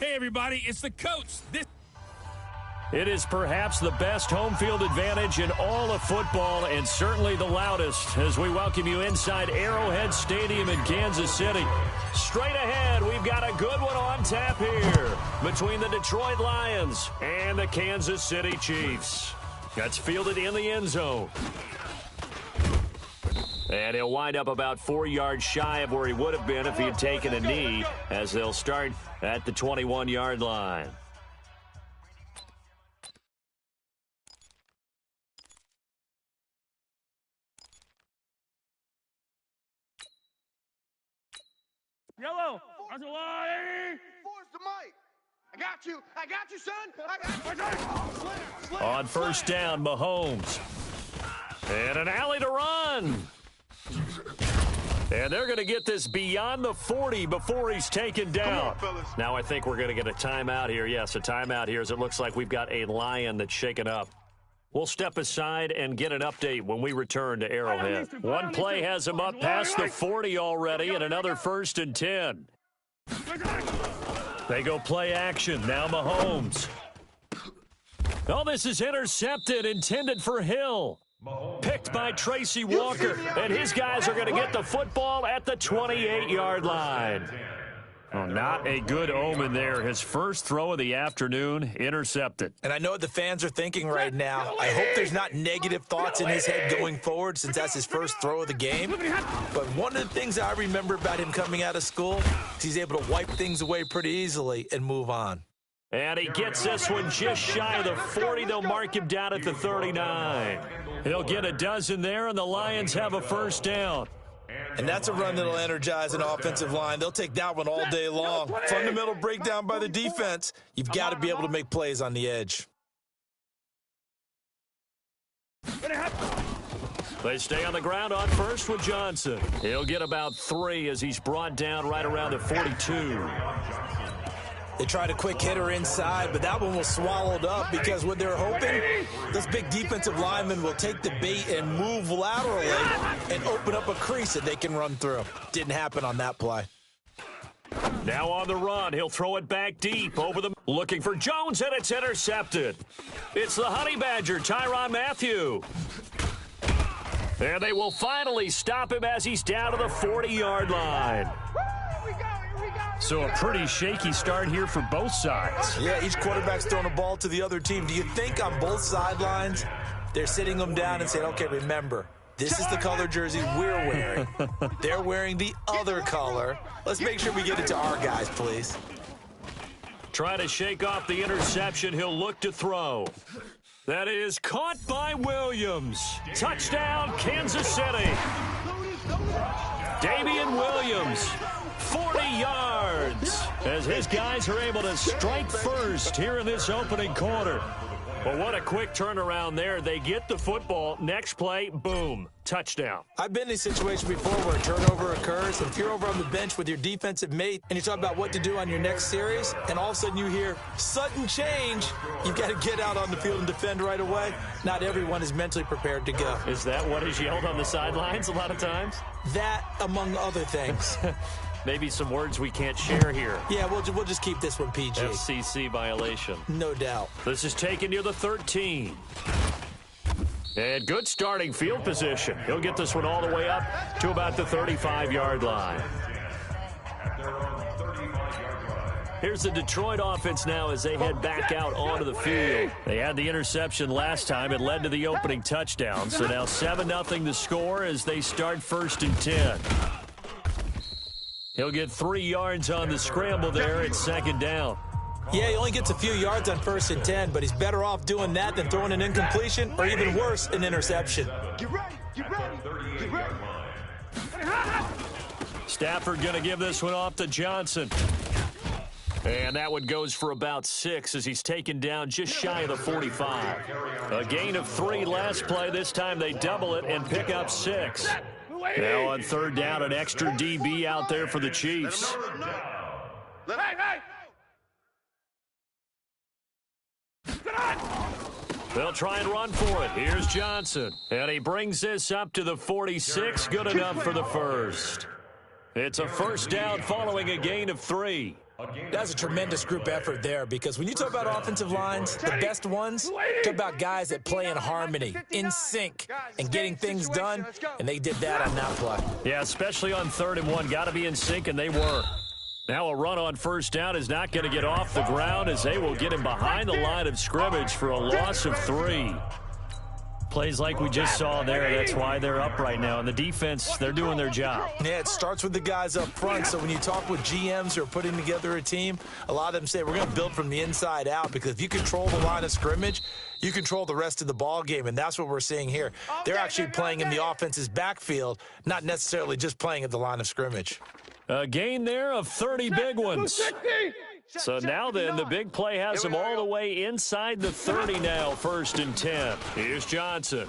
Hey, everybody, it's the coach. It is perhaps the best home field advantage in all of football and certainly the loudest as we welcome you inside Arrowhead Stadium in Kansas City. Straight ahead, we've got a good one on tap here between the Detroit Lions and the Kansas City Chiefs. That's fielded in the end zone. And he'll wind up about 4 yards shy of where he would have been if he had taken a knee as they'll start at the 21-yard line. Yellow. Force the mic. I got you, son. I got you. On first down, Mahomes. And an alley to run. And they're going to get this beyond the 40 before he's taken down. Now I think we're going to get a timeout here. Yes, a timeout here as it looks like we've got a Lion that's shaken up. We'll step aside and get an update when we return to Arrowhead. One play has him up past the 40 already and another 1st and 10. They go play action. Now Mahomes. Oh, this is intercepted, intended for Hill. Picked by Tracy Walker. And his guys are going to get the football at the 28-yard line. Oh, not a good omen there. His first throw of the afternoon, intercepted. And I know what the fans are thinking right now. I hope there's not negative thoughts in his head going forward since that's his first throw of the game. But one of the things I remember about him coming out of school is he's able to wipe things away pretty easily and move on. And he gets this one just shy of the 40. They'll mark him down at the 39. He'll get a dozen there, and the Lions have a first down. And that's a run that'll energize an offensive line. They'll take that one all day long. Fundamental breakdown by the defense. You've got to be able to make plays on the edge. They stay on the ground on first with Johnson. He'll get about 3 as he's brought down right around the 42. They tried a quick hitter inside, but that one was swallowed up because what they're hoping, this big defensive lineman will take the bait and move laterally and open up a crease that they can run through. Didn't happen on that play. Now on the run, he'll throw it back deep over the... Looking for Jones, and it's intercepted. It's the Honey Badger, Tyrann Mathieu. And they will finally stop him as he's down to the 40-yard line. So a pretty shaky start here for both sides. Yeah, each quarterback's throwing a ball to the other team. Do you think on both sidelines they're sitting them down and saying, okay, remember, this is the color jersey we're wearing. They're wearing the other color. Let's make sure we get it to our guys, please. Trying to shake off the interception. He'll look to throw. That is caught by Williams. Touchdown, Kansas City. Damian Williams. 40 yards as his guys are able to strike first here in this opening quarter. Well, what a quick turnaround there. They get the football. Next play, boom, touchdown. I've been in a situation before where a turnover occurs, and if you're over on the bench with your defensive mate and you talk about what to do on your next series, and all of a sudden you hear sudden change, you've got to get out on the field and defend right away. Not everyone is mentally prepared to go. Is that what is yelled on the sidelines a lot of times? That, among other things. Maybe some words we can't share here. Yeah, we'll just keep this one PG. FCC violation. No doubt. This is taken near the 13. And good starting field position. He'll get this one all the way up to about the 35-yard line. Here's the Detroit offense now as they head back out onto the field. They had the interception last time. It led to the opening touchdown. So now 7-0 to score as they start 1st and 10. He'll get 3 yards on the scramble there at 2nd down. Yeah, he only gets a few yards on 1st and 10, but he's better off doing that than throwing an incompletion or even worse, an interception. Get ready, get ready, get ready. Stafford going to give this one off to Johnson. And that one goes for about 6 as he's taken down just shy of the 45. A gain of 3 last play. This time they double it and pick up 6. Now on 3rd down, an extra DB out there for the Chiefs. They'll try and run for it. Here's Johnson. And he brings this up to the 46. Good enough for the first. It's a first down following a gain of 3. That's a tremendous group effort there, because when you talk about offensive lines, the best ones, talk about guys that play in harmony, in sync, and getting things done, and they did that on that play. Yeah, especially on 3rd and 1. Got to be in sync, and they were. Now a run on first down is not going to get off the ground, as they will get him behind the line of scrimmage for a loss of 3. Plays like we just saw there, that's why they're up right now. And the defense, they're doing their job. Yeah, it starts with the guys up front. So when you talk with GMs who are putting together a team, a lot of them say we're going to build from the inside out, because if you control the line of scrimmage, you control the rest of the ball game, and that's what we're seeing here. They're actually playing in the offense's backfield, not necessarily just playing at the line of scrimmage. A gain there of 30 big ones. So now then, the big play has him all the way inside the 30 now, 1st and 10. Here's Johnson.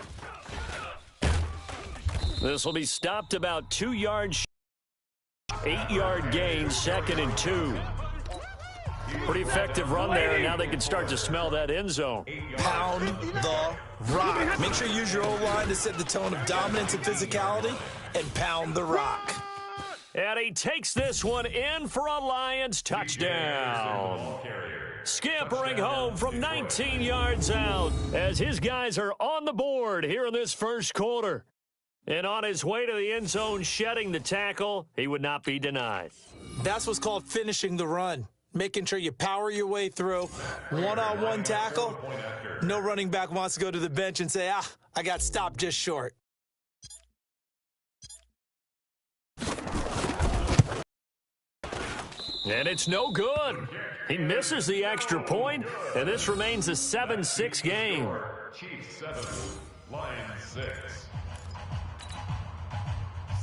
This will be stopped about 2 yards. 8-yard gain, 2nd and 2. Pretty effective run there, and now they can start to smell that end zone. Pound the rock. Make sure you use your O-line to set the tone of dominance and physicality, and pound the rock. And he takes this one in for a Lions touchdown. Scampering home from 19 yards out as his guys are on the board here in this first quarter. And on his way to the end zone, shedding the tackle, he would not be denied. That's what's called finishing the run. Making sure you power your way through. One-on-one tackle. No running back wants to go to the bench and say, I got stopped just short. And it's no good. He misses the extra point, and this remains a 7-6 game. Chiefs 7, Lions 6.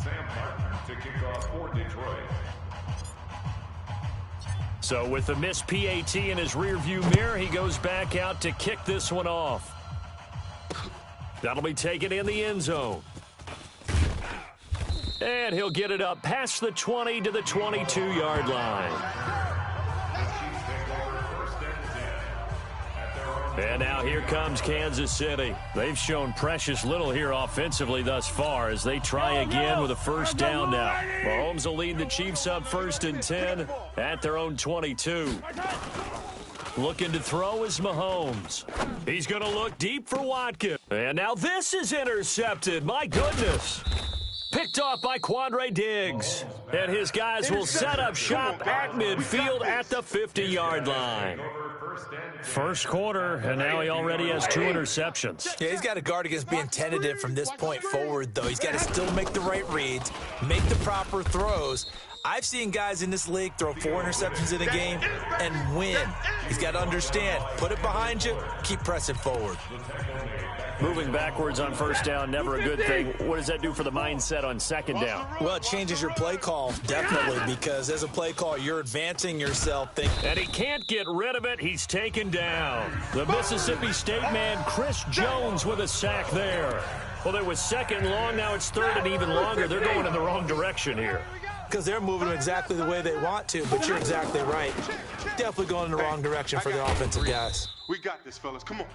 Sam Martin to kick off for Detroit. So with the missed PAT in his rearview mirror, he goes back out to kick this one off. That'll be taken in the end zone. And he'll get it up past the 20 to the 22-yard line. And now here comes Kansas City. They've shown precious little here offensively thus far as they try again with a first down now. Mahomes will lead the Chiefs up 1st and 10 at their own 22. Looking to throw is Mahomes. He's going to look deep for Watkins. And now this is intercepted. My goodness. Picked off by Quandre Diggs. And his guys will set up shop at midfield at the 50-yard line. First quarter, and now he already has 2 interceptions. Yeah, he's got to guard against being tentative from this point forward, though. He's got to still make the right reads, make the proper throws. I've seen guys in this league throw 4 interceptions in a game and win. He's got to understand, put it behind you, keep pressing forward. Moving backwards on first down, never a good thing. What does that do for the mindset on second down? Well, it changes your play call, definitely, because as a play call, you're advancing yourself. And he can't get rid of it. He's taken down. The Mississippi State man, Chris Jones, with a sack there. Well, there was 2nd long. Now it's 3rd and even longer. They're going in the wrong direction here. Because they're moving exactly the way they want to, but you're exactly right. Definitely going in the wrong direction for the offensive guys. We got this, fellas. Come on.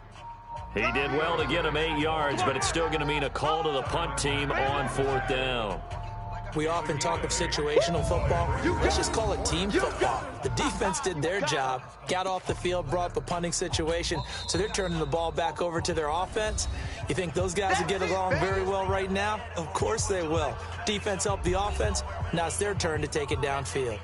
He did well to get him 8 yards, but it's still going to mean a call to the punt team on 4th down. We often talk of situational football. Let's just call it team football. The defense did their job, got off the field, brought up a punting situation, so they're turning the ball back over to their offense. You think those guys will get along very well right now? Of course they will. Defense helped the offense. Now it's their turn to take it downfield.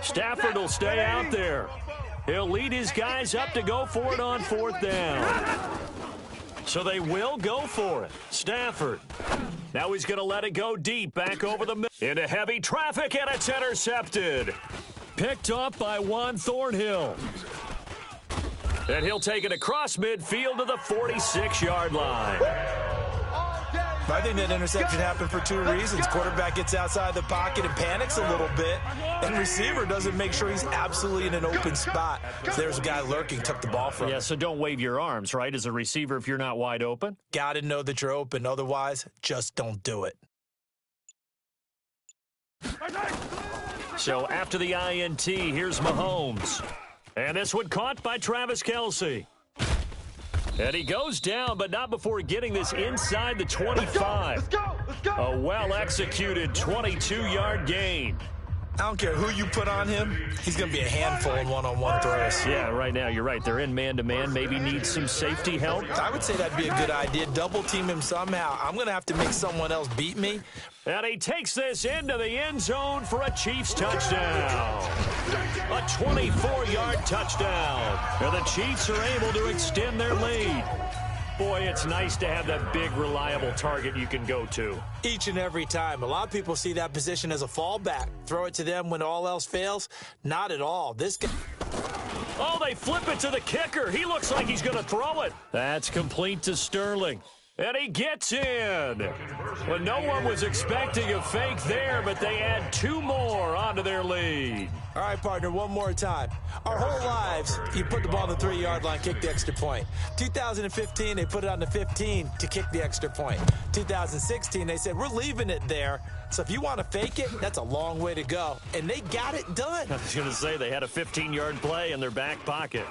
Stafford will stay out there. He'll lead his guys up to go for it on 4th down. So they will go for it. Stafford. Now he's going to let it go deep back over the middle. Into heavy traffic, and it's intercepted. Picked up by Juan Thornhill. And he'll take it across midfield to the 46-yard line. I think that interception happened for 2 reasons. Quarterback gets outside the pocket and panics a little bit, and receiver doesn't make sure he's absolutely in an open spot. So there's a guy lurking, took the ball from him. Yeah, so don't wave your arms, right, as a receiver if you're not wide open? Got to know that you're open. Otherwise, just don't do it. So after the INT, here's Mahomes. And this one caught by Travis Kelce. And he goes down, but not before getting this inside the 25. Let's go! Let's go! A well-executed 22-yard gain. I don't care who you put on him. He's going to be a handful in one-on-one throws. Yeah, right now, you're right. They're in man-to-man. Maybe need some safety help. I would say that'd be a good idea. Double team him somehow. I'm going to have to make someone else beat me. And he takes this into the end zone for a Chiefs touchdown. A 24-yard touchdown. And the Chiefs are able to extend their lead. Boy, it's nice to have that big, reliable target you can go to. Each and every time. A lot of people see that position as a fallback. Throw it to them when all else fails. Not at all. This guy... Oh, they flip it to the kicker. He looks like he's going to throw it. That's complete to Sterling. And he gets in. Well, no one was expecting a fake there, but they add 2 more onto their lead. All right, partner, one more time. Our whole lives, you put the ball on the 3-yard line, kick the extra point. 2015, they put it on the 15 to kick the extra point. 2016, they said, we're leaving it there. So if you want to fake it, that's a long way to go. And they got it done. I was going to say they had a 15-yard play in their back pocket.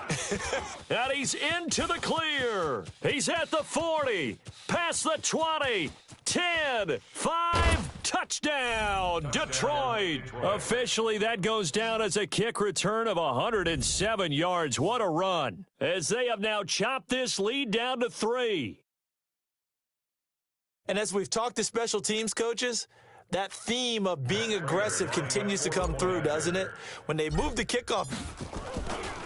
And he's into the clear. He's at the 40, past the 20, 10, 5, touchdown, Detroit. Officially, that goes down as a kick return of 107 yards. What a run, as they have now chopped this lead down to 3. And as we've talked to special teams coaches, that theme of being aggressive continues to come through, doesn't it? When they move the kickoff.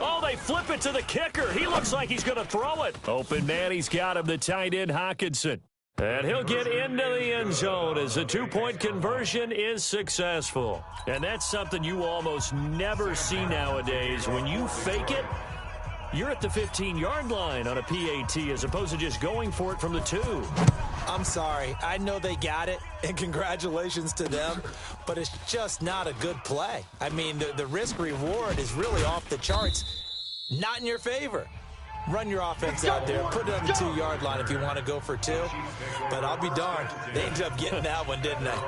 Oh, they flip it to the kicker. He looks like he's going to throw it. Open man, he's got him, the tight end, Hockenson. And he'll get into the end zone as the 2-point conversion is successful. And that's something you almost never see nowadays. When you fake it, you're at the 15-yard line on a PAT as opposed to just going for it from the 2. I'm sorry. I know they got it, and congratulations to them, but it's just not a good play. I mean, the risk-reward is really off the charts. Not in your favor. Run your offense out there. Put it on the 2-yard line if you want to go for 2. But I'll be darned. They ended up getting that one, didn't they?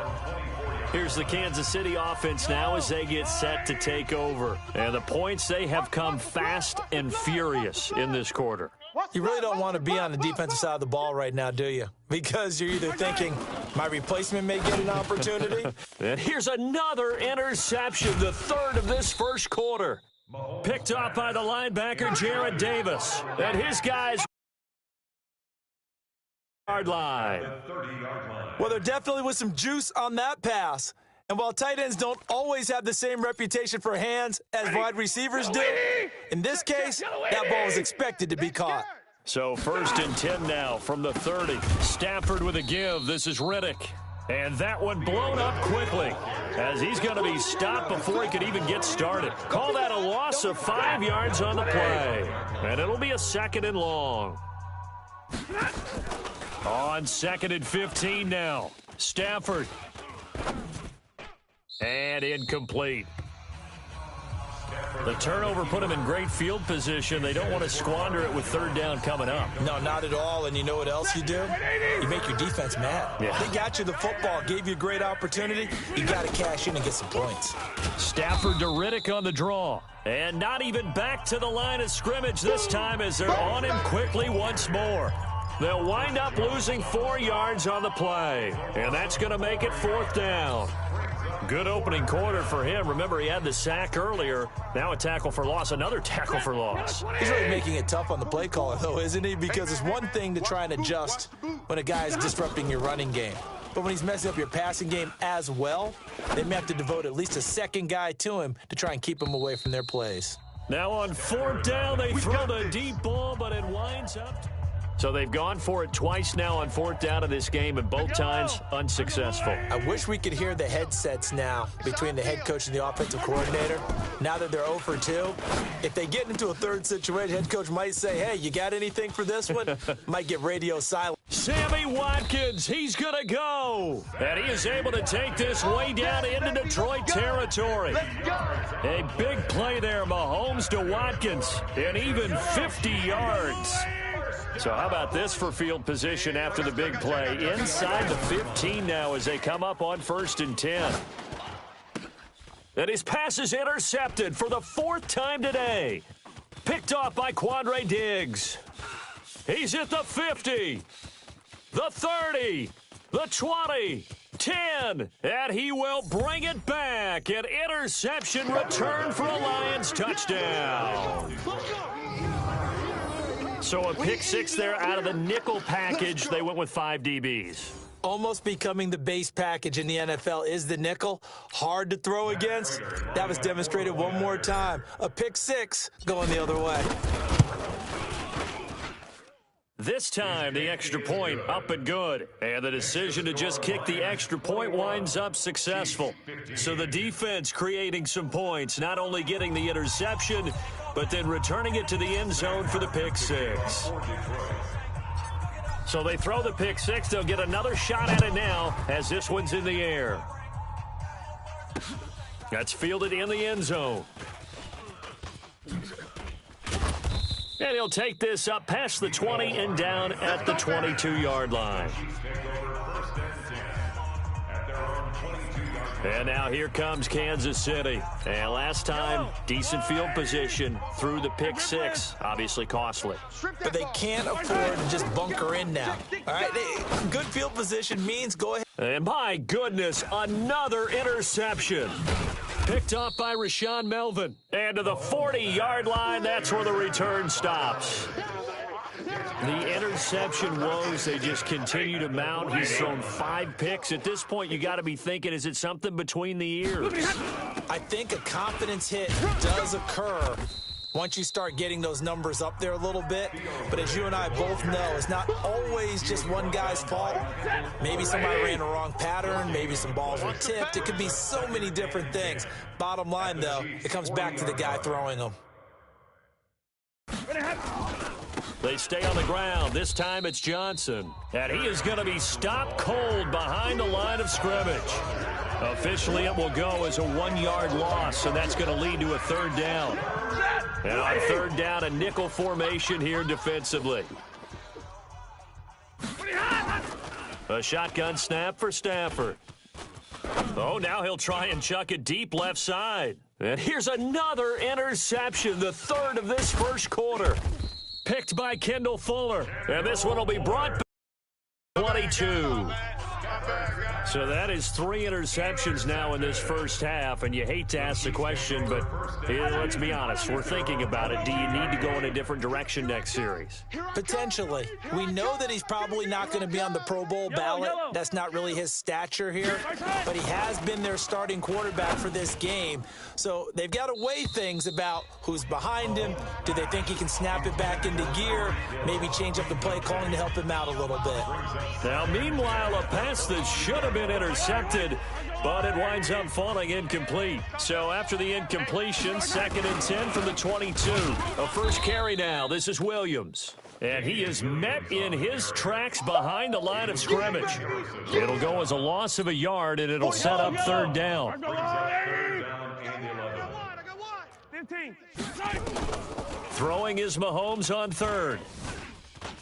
Here's the Kansas City offense now as they get set to take over. And the points, they have come fast and furious in this quarter. You really don't want to be on the defensive side of the ball right now, do you? Because you're either thinking, my replacement may get an opportunity. And here's another interception, the 3rd of this first quarter. Picked off by the linebacker, Jared Davis. And his guys... yard line. Well, there definitely was some juice on that pass. And while tight ends don't always have the same reputation for hands as wide receivers do, in this case, that ball was expected to be caught. So 1st and 10 now from the 30. Stafford with a give. This is Riddick. And that one blown up quickly as he's going to be stopped before he could even get started. Call that a loss of 5 yards on the play. And it'll be a 2nd and long. On 2nd and 15 now. Stafford. And incomplete. The turnover put him in great field position. They don't want to squander it with 3rd down coming up. No, not at all. And you know what else you do? You make your defense mad. Yeah. They got you the football, gave you a great opportunity. You got to cash in and get some points. Stafford to Riddick on the draw. And not even back to the line of scrimmage this time as they're on him quickly once more. They'll wind up losing 4 yards on the play. And that's going to make it 4th down. Good opening quarter for him. Remember, he had the sack earlier. Now a tackle for loss, another tackle for loss. He's really making it tough on the play caller, though, isn't he? Because it's one thing to try and adjust when a guy is disrupting your running game. But when he's messing up your passing game as well, they may have to devote at least a 2nd guy to him to try and keep him away from their plays. Now on 4th down, they throw the deep ball, but it winds up. So they've gone for it twice now on 4th down of this game, and both times unsuccessful. I wish we could hear the headsets now between the head coach and the offensive coordinator. Now that they're 0 for 2, if they get into a 3rd situation, head coach might say, hey, you got anything for this one? Might get radio silent. Sammy Watkins, he's going to go. And he is able to take this way down into Detroit territory. A big play there, Mahomes to Watkins, and even 50 yards. So how about this for field position after the big play? Inside the 15 now as they come up on 1st and 10. And his pass is intercepted for the 4th time today. Picked off by Quandre Diggs. He's at the 50, the 30, the 20, 10, and he will bring it back. An interception return for a Lions touchdown. So a pick six there out of the nickel package. They went with 5 DBs. Almost becoming the base package in the NFL is the nickel. Hard to throw against. That was demonstrated one more time. A pick six going the other way. This time, the extra point up and good. And the decision to just kick the extra point winds up successful. So the defense creating some points, not only getting the interception, but then returning it to the end zone for the pick six. So they throw the pick six. They'll get another shot at it now as this one's in the air. That's fielded in the end zone. And he'll take this up past the 20 and down at the 22-yard line. And now here comes Kansas City. And last time, decent field position through the pick six. Obviously costly. But they can't afford to just bunker in now. All right, good field position means go ahead. And my goodness, another interception. Picked off by Rashaan Melvin. And to the 40-yard line, that's where the return stops. The interception woes, they just continue to mount. He's thrown 5 picks. At this point, you got to be thinking, is it something between the ears? I think a confidence hit does occur once you start getting those numbers up there a little bit. But as you and I both know, it's not always just one guy's fault. Maybe somebody ran a wrong pattern. Maybe some balls were tipped. It could be so many different things. Bottom line, though, it comes back to the guy throwing them. They stay on the ground. This time it's Johnson. And he is going to be stopped cold behind the line of scrimmage. Officially, it will go as a 1-yard loss, and that's going to lead to a third down. And on third down, a nickel formation here defensively. A shotgun snap for Stafford. Oh, now he'll try and chuck it deep left side. And here's another interception, the third of this first quarter. Picked by Kendall Fuller. And this one will be brought back 22. So that is 3 interceptions now in this first half, and you hate to ask the question, but let's be honest, we're thinking about it. Do you need to go in a different direction next series? Potentially. We know that he's probably not going to be on the Pro Bowl ballot. That's not really his stature here, but he has been their starting quarterback for this game. So they've got to weigh things about who's behind him. Do they think he can snap it back into gear? Maybe change up the play calling to help him out a little bit. Now, meanwhile, a pass that should have been intercepted, but it winds up falling incomplete. So after the incompletion, 2nd and 10 from the 22. A first carry now. This is Williams. And he is met in his tracks behind the line of scrimmage. It'll go as a loss of a yard, and it'll set up third down. 15. Throwing is Mahomes on third.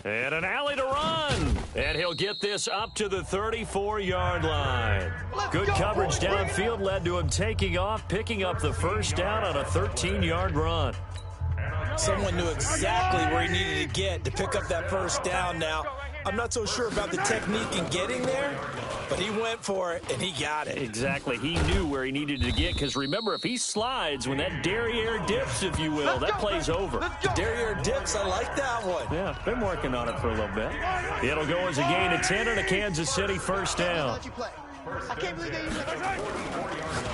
And an alley to run. And he'll get this up to the 34-yard line. Good coverage downfield led to him taking off, picking up the first down on a 13-yard run. Someone knew exactly where he needed to get to pick up that first down now. I'm not so sure about the technique in getting there, but he went for it, and he got it. Exactly. He knew where he needed to get, because remember, if he slides, when that derriere dips, if you will, that play's over. The derriere dips, I like that one. Yeah, been working on it for a little bit. It'll go as a gain of 10 and a Kansas City first down. I can't believe they used that.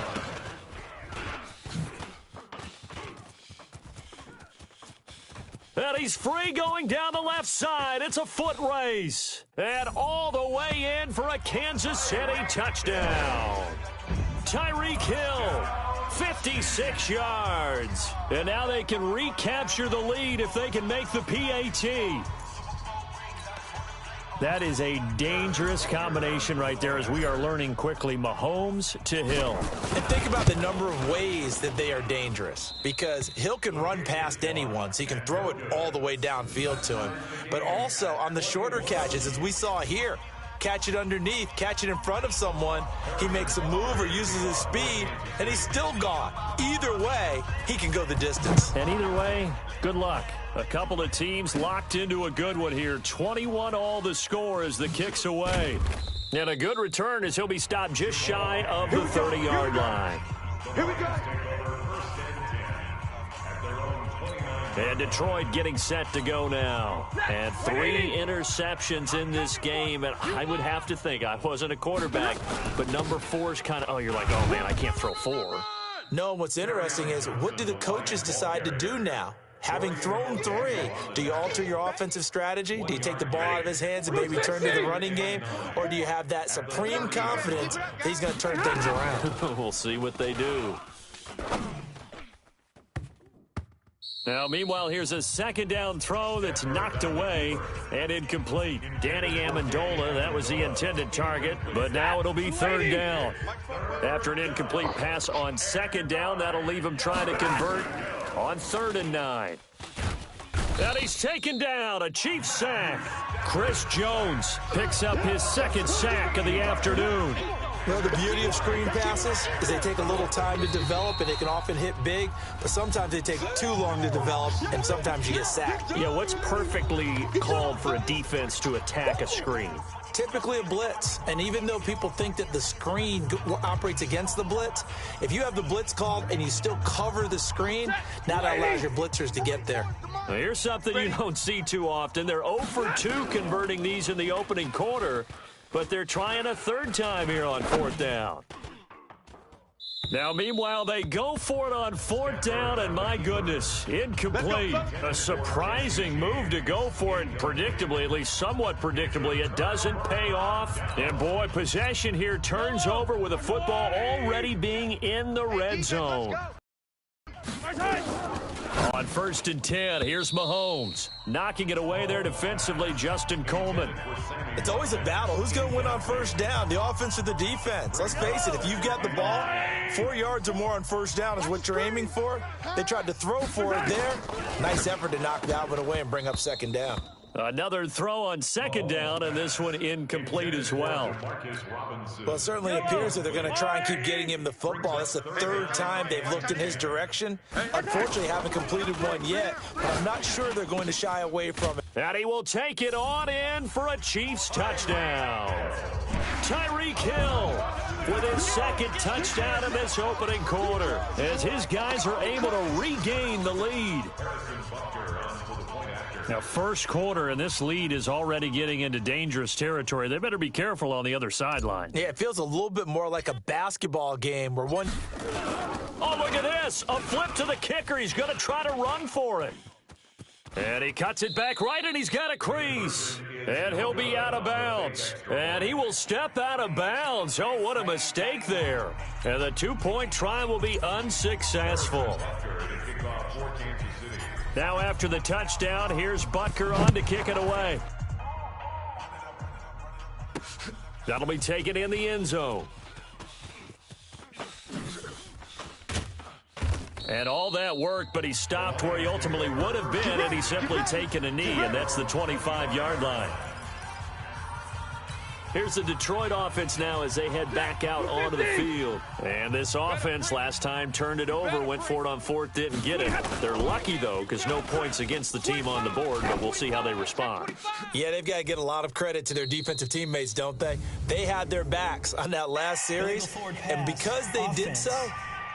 And he's free going down the left side. It's a foot race. And all the way in for a Kansas City touchdown. Tyreek Hill, 56 yards. And now they can recapture the lead if they can make the PAT. That is a dangerous combination right there, as we are learning quickly. Mahomes to Hill. And think about the number of ways that they are dangerous, because Hill can run past anyone, so he can throw it all the way downfield to him. But also on the shorter catches, as we saw here, catch it underneath, catch it in front of someone. He makes a move or uses his speed, and he's still gone. Either way, he can go the distance. And either way, good luck. A couple of teams locked into a good one here. 21 all the score as the kick's away. And a good return as he'll be stopped just shy of the 30-yard line. Here we go. And Detroit getting set to go now. And 3 interceptions in this game. And I would have to think, I wasn't a quarterback, but number 4 is kind of, you're like, oh, man, I can't throw 4. No, what's interesting is what do the coaches decide to do now? Having thrown 3, do you alter your offensive strategy? Do you take the ball out of his hands and maybe turn to the running game? Or do you have that supreme confidence that he's going to turn things around? We'll see what they do. Now, meanwhile, here's a second down throw that's knocked away and incomplete. Danny Amendola, that was the intended target, but now it'll be 3rd down. After an incomplete pass on 2nd down, that'll leave him trying to convert on 3rd and 9. And he's taken down, a Chiefs sack. Chris Jones picks up his 2nd sack of the afternoon. You know, the beauty of screen passes is they take a little time to develop, and they can often hit big, but sometimes they take too long to develop, and sometimes you get sacked. Yeah, what's perfectly called for a defense to attack a screen? Typically a blitz, and even though people think that the screen operates against the blitz, if you have the blitz called and you still cover the screen, now that allows your blitzers to get there. Well, here's something you don't see too often. They're 0 for 2 converting these in the opening quarter, but they're trying a 3rd time here on 4th down. Now, meanwhile, they go for it on 4th down, and my goodness, incomplete. A surprising move to go for it, predictably, at least somewhat predictably. It doesn't pay off. And, boy, possession here turns over with the football already being in the red zone. On 1st and 10, here's Mahomes. Knocking it away there defensively, Justin Coleman. It's always a battle. Who's going to win on 1st down, the offense or the defense? Let's face it, if you've got the ball, 4 yards or more on 1st down is what you're aiming for. They tried to throw for it there. Nice effort to knock that one away and bring up 2nd down. Another throw on 2nd down, and this one incomplete as well. Well, it certainly appears that they're going to try and keep getting him the football. That's the 3rd time they've looked in his direction. Unfortunately, haven't completed one yet, but I'm not sure they're going to shy away from it. And he will take it on in for a Chiefs touchdown. Tyreek Hill with his 2nd touchdown in this opening quarter as his guys are able to regain the lead. Now, 1st quarter, and this lead is already getting into dangerous territory. They better be careful on the other sideline. Yeah, it feels a little bit more like a basketball game where one... Oh, look at this. A flip to the kicker. He's going to try to run for it. And he cuts it back right, and he's got a crease. And he'll be out of bounds. And he will step out of bounds. Oh, what a mistake there. And the 2-point try will be unsuccessful. Now after the touchdown, here's Butker on to kick it away. That'll be taken in the end zone. And all that worked, but he stopped where he ultimately would have been had he simply taken a knee, and that's the 25-yard line. Here's the Detroit offense now as they head back out onto the field. And this offense last time turned it over, went for it on 4th, didn't get it. They're lucky, though, because no points against the team on the board, but we'll see how they respond. Yeah, they've got to get a lot of credit to their defensive teammates, don't they? They had their backs on that last series, and because they did so,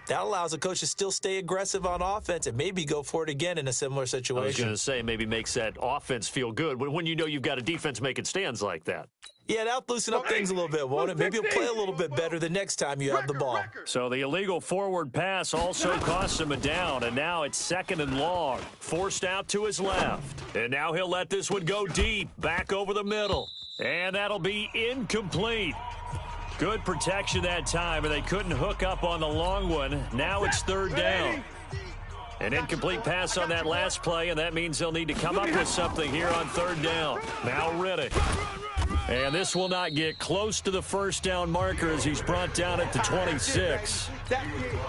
that allows a coach to still stay aggressive on offense and maybe go for it again in a similar situation. I was going to say, maybe makes that offense feel good when you know you've got a defense making stands like that. Yeah, that'll loosen up things a little bit, won't it? Maybe you'll play a little bit better the next time you have the ball. So the illegal forward pass also cost him a down, and now it's 2nd and long. Forced out to his left. And now he'll let this one go deep, back over the middle. And that'll be incomplete. Good protection that time, and they couldn't hook up on the long one. Now it's 3rd down. An incomplete pass on that last play, and that means they'll need to come up with something here on 3rd down. Now Riddick. And this will not get close to the 1st down marker as he's brought down at the 26.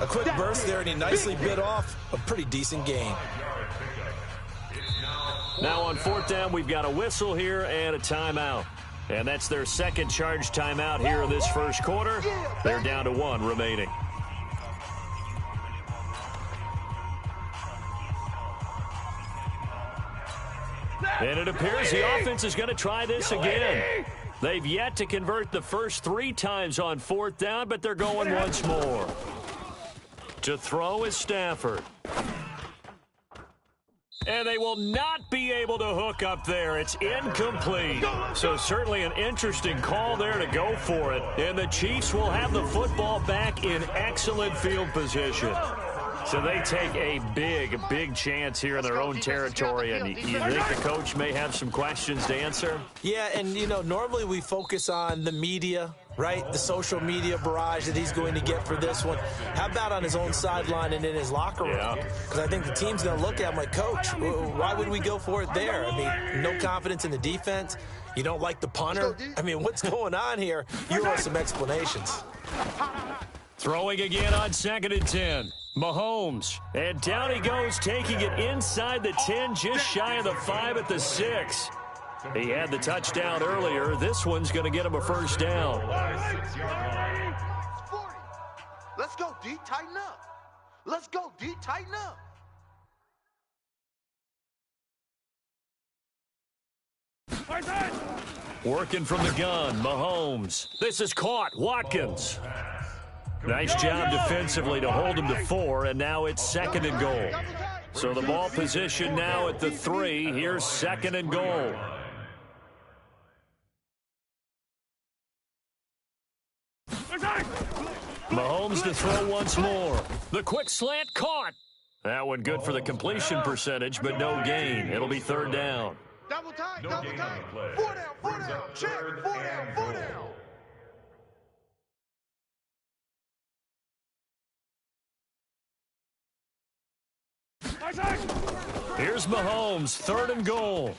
A quick burst there, and he nicely bit off a pretty decent gain. Now on 4th down, we've got a whistle here and a timeout. And that's their second charge timeout here in this first quarter. They're down to 1 remaining. And it appears the offense is going to try this again. They've yet to convert the first 3 times on 4th down, but they're going once more. To throw is Stafford. And they will not be able to hook up there. It's incomplete. So certainly an interesting call there to go for it. And the Chiefs will have the football back in excellent field position. So they take a big chance here in their own territory. And you think the coach may have some questions to answer? Yeah, and, you know, normally we focus on the media, right? The social media barrage that he's going to get for this one. How about on his own sideline and in his locker room? Because I think the team's going to look at him like, Coach, why would we go for it there? I mean, no confidence in the defense. You don't like the punter? I mean, what's going on here? You owe some explanations. Throwing again on 2nd and 10. Mahomes. And down he goes, taking it inside the 10, just shy of the 5 at the 6. He had the touchdown earlier. This one's going to get him a first down. Let's go, D. Tighten up. Let's go, D. Tighten up. Working from the gun, Mahomes. This is caught. Watkins. Nice job defensively to hold him to 4, and now it's 2nd and goal. So the ball position now at the 3. Here's 2nd and goal. Mahomes to throw once more. The quick slant caught. That one good for the completion percentage, but no gain. It'll be 3rd down. Double tight, double tight. 4 down, check, 4 down, 4 down. Here's Mahomes, 3rd and goal.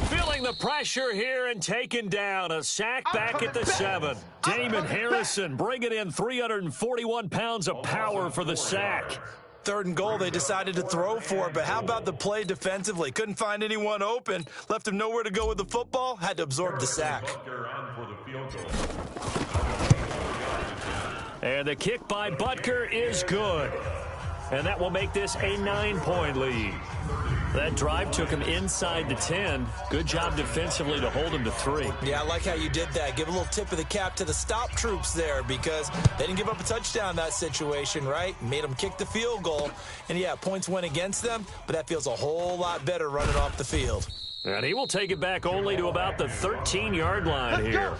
Feeling the pressure here and taken down. A sack back at the 7. Damon Harrison bringing in 341 pounds of power for the sack. 3rd and goal, they decided to throw for it, but how about the play defensively? Couldn't find anyone open, left him nowhere to go with the football, had to absorb the sack. And the kick by Butker is good. And that will make this a 9-point lead. That drive took him inside the 10. Good job defensively to hold him to 3. Yeah, I like how you did that. Give a little tip of the cap to the stop troops there because they didn't give up a touchdown in that situation, right? Made them kick the field goal. And, yeah, points went against them, but that feels a whole lot better running off the field. And he will take it back only to about the 13-yard line here.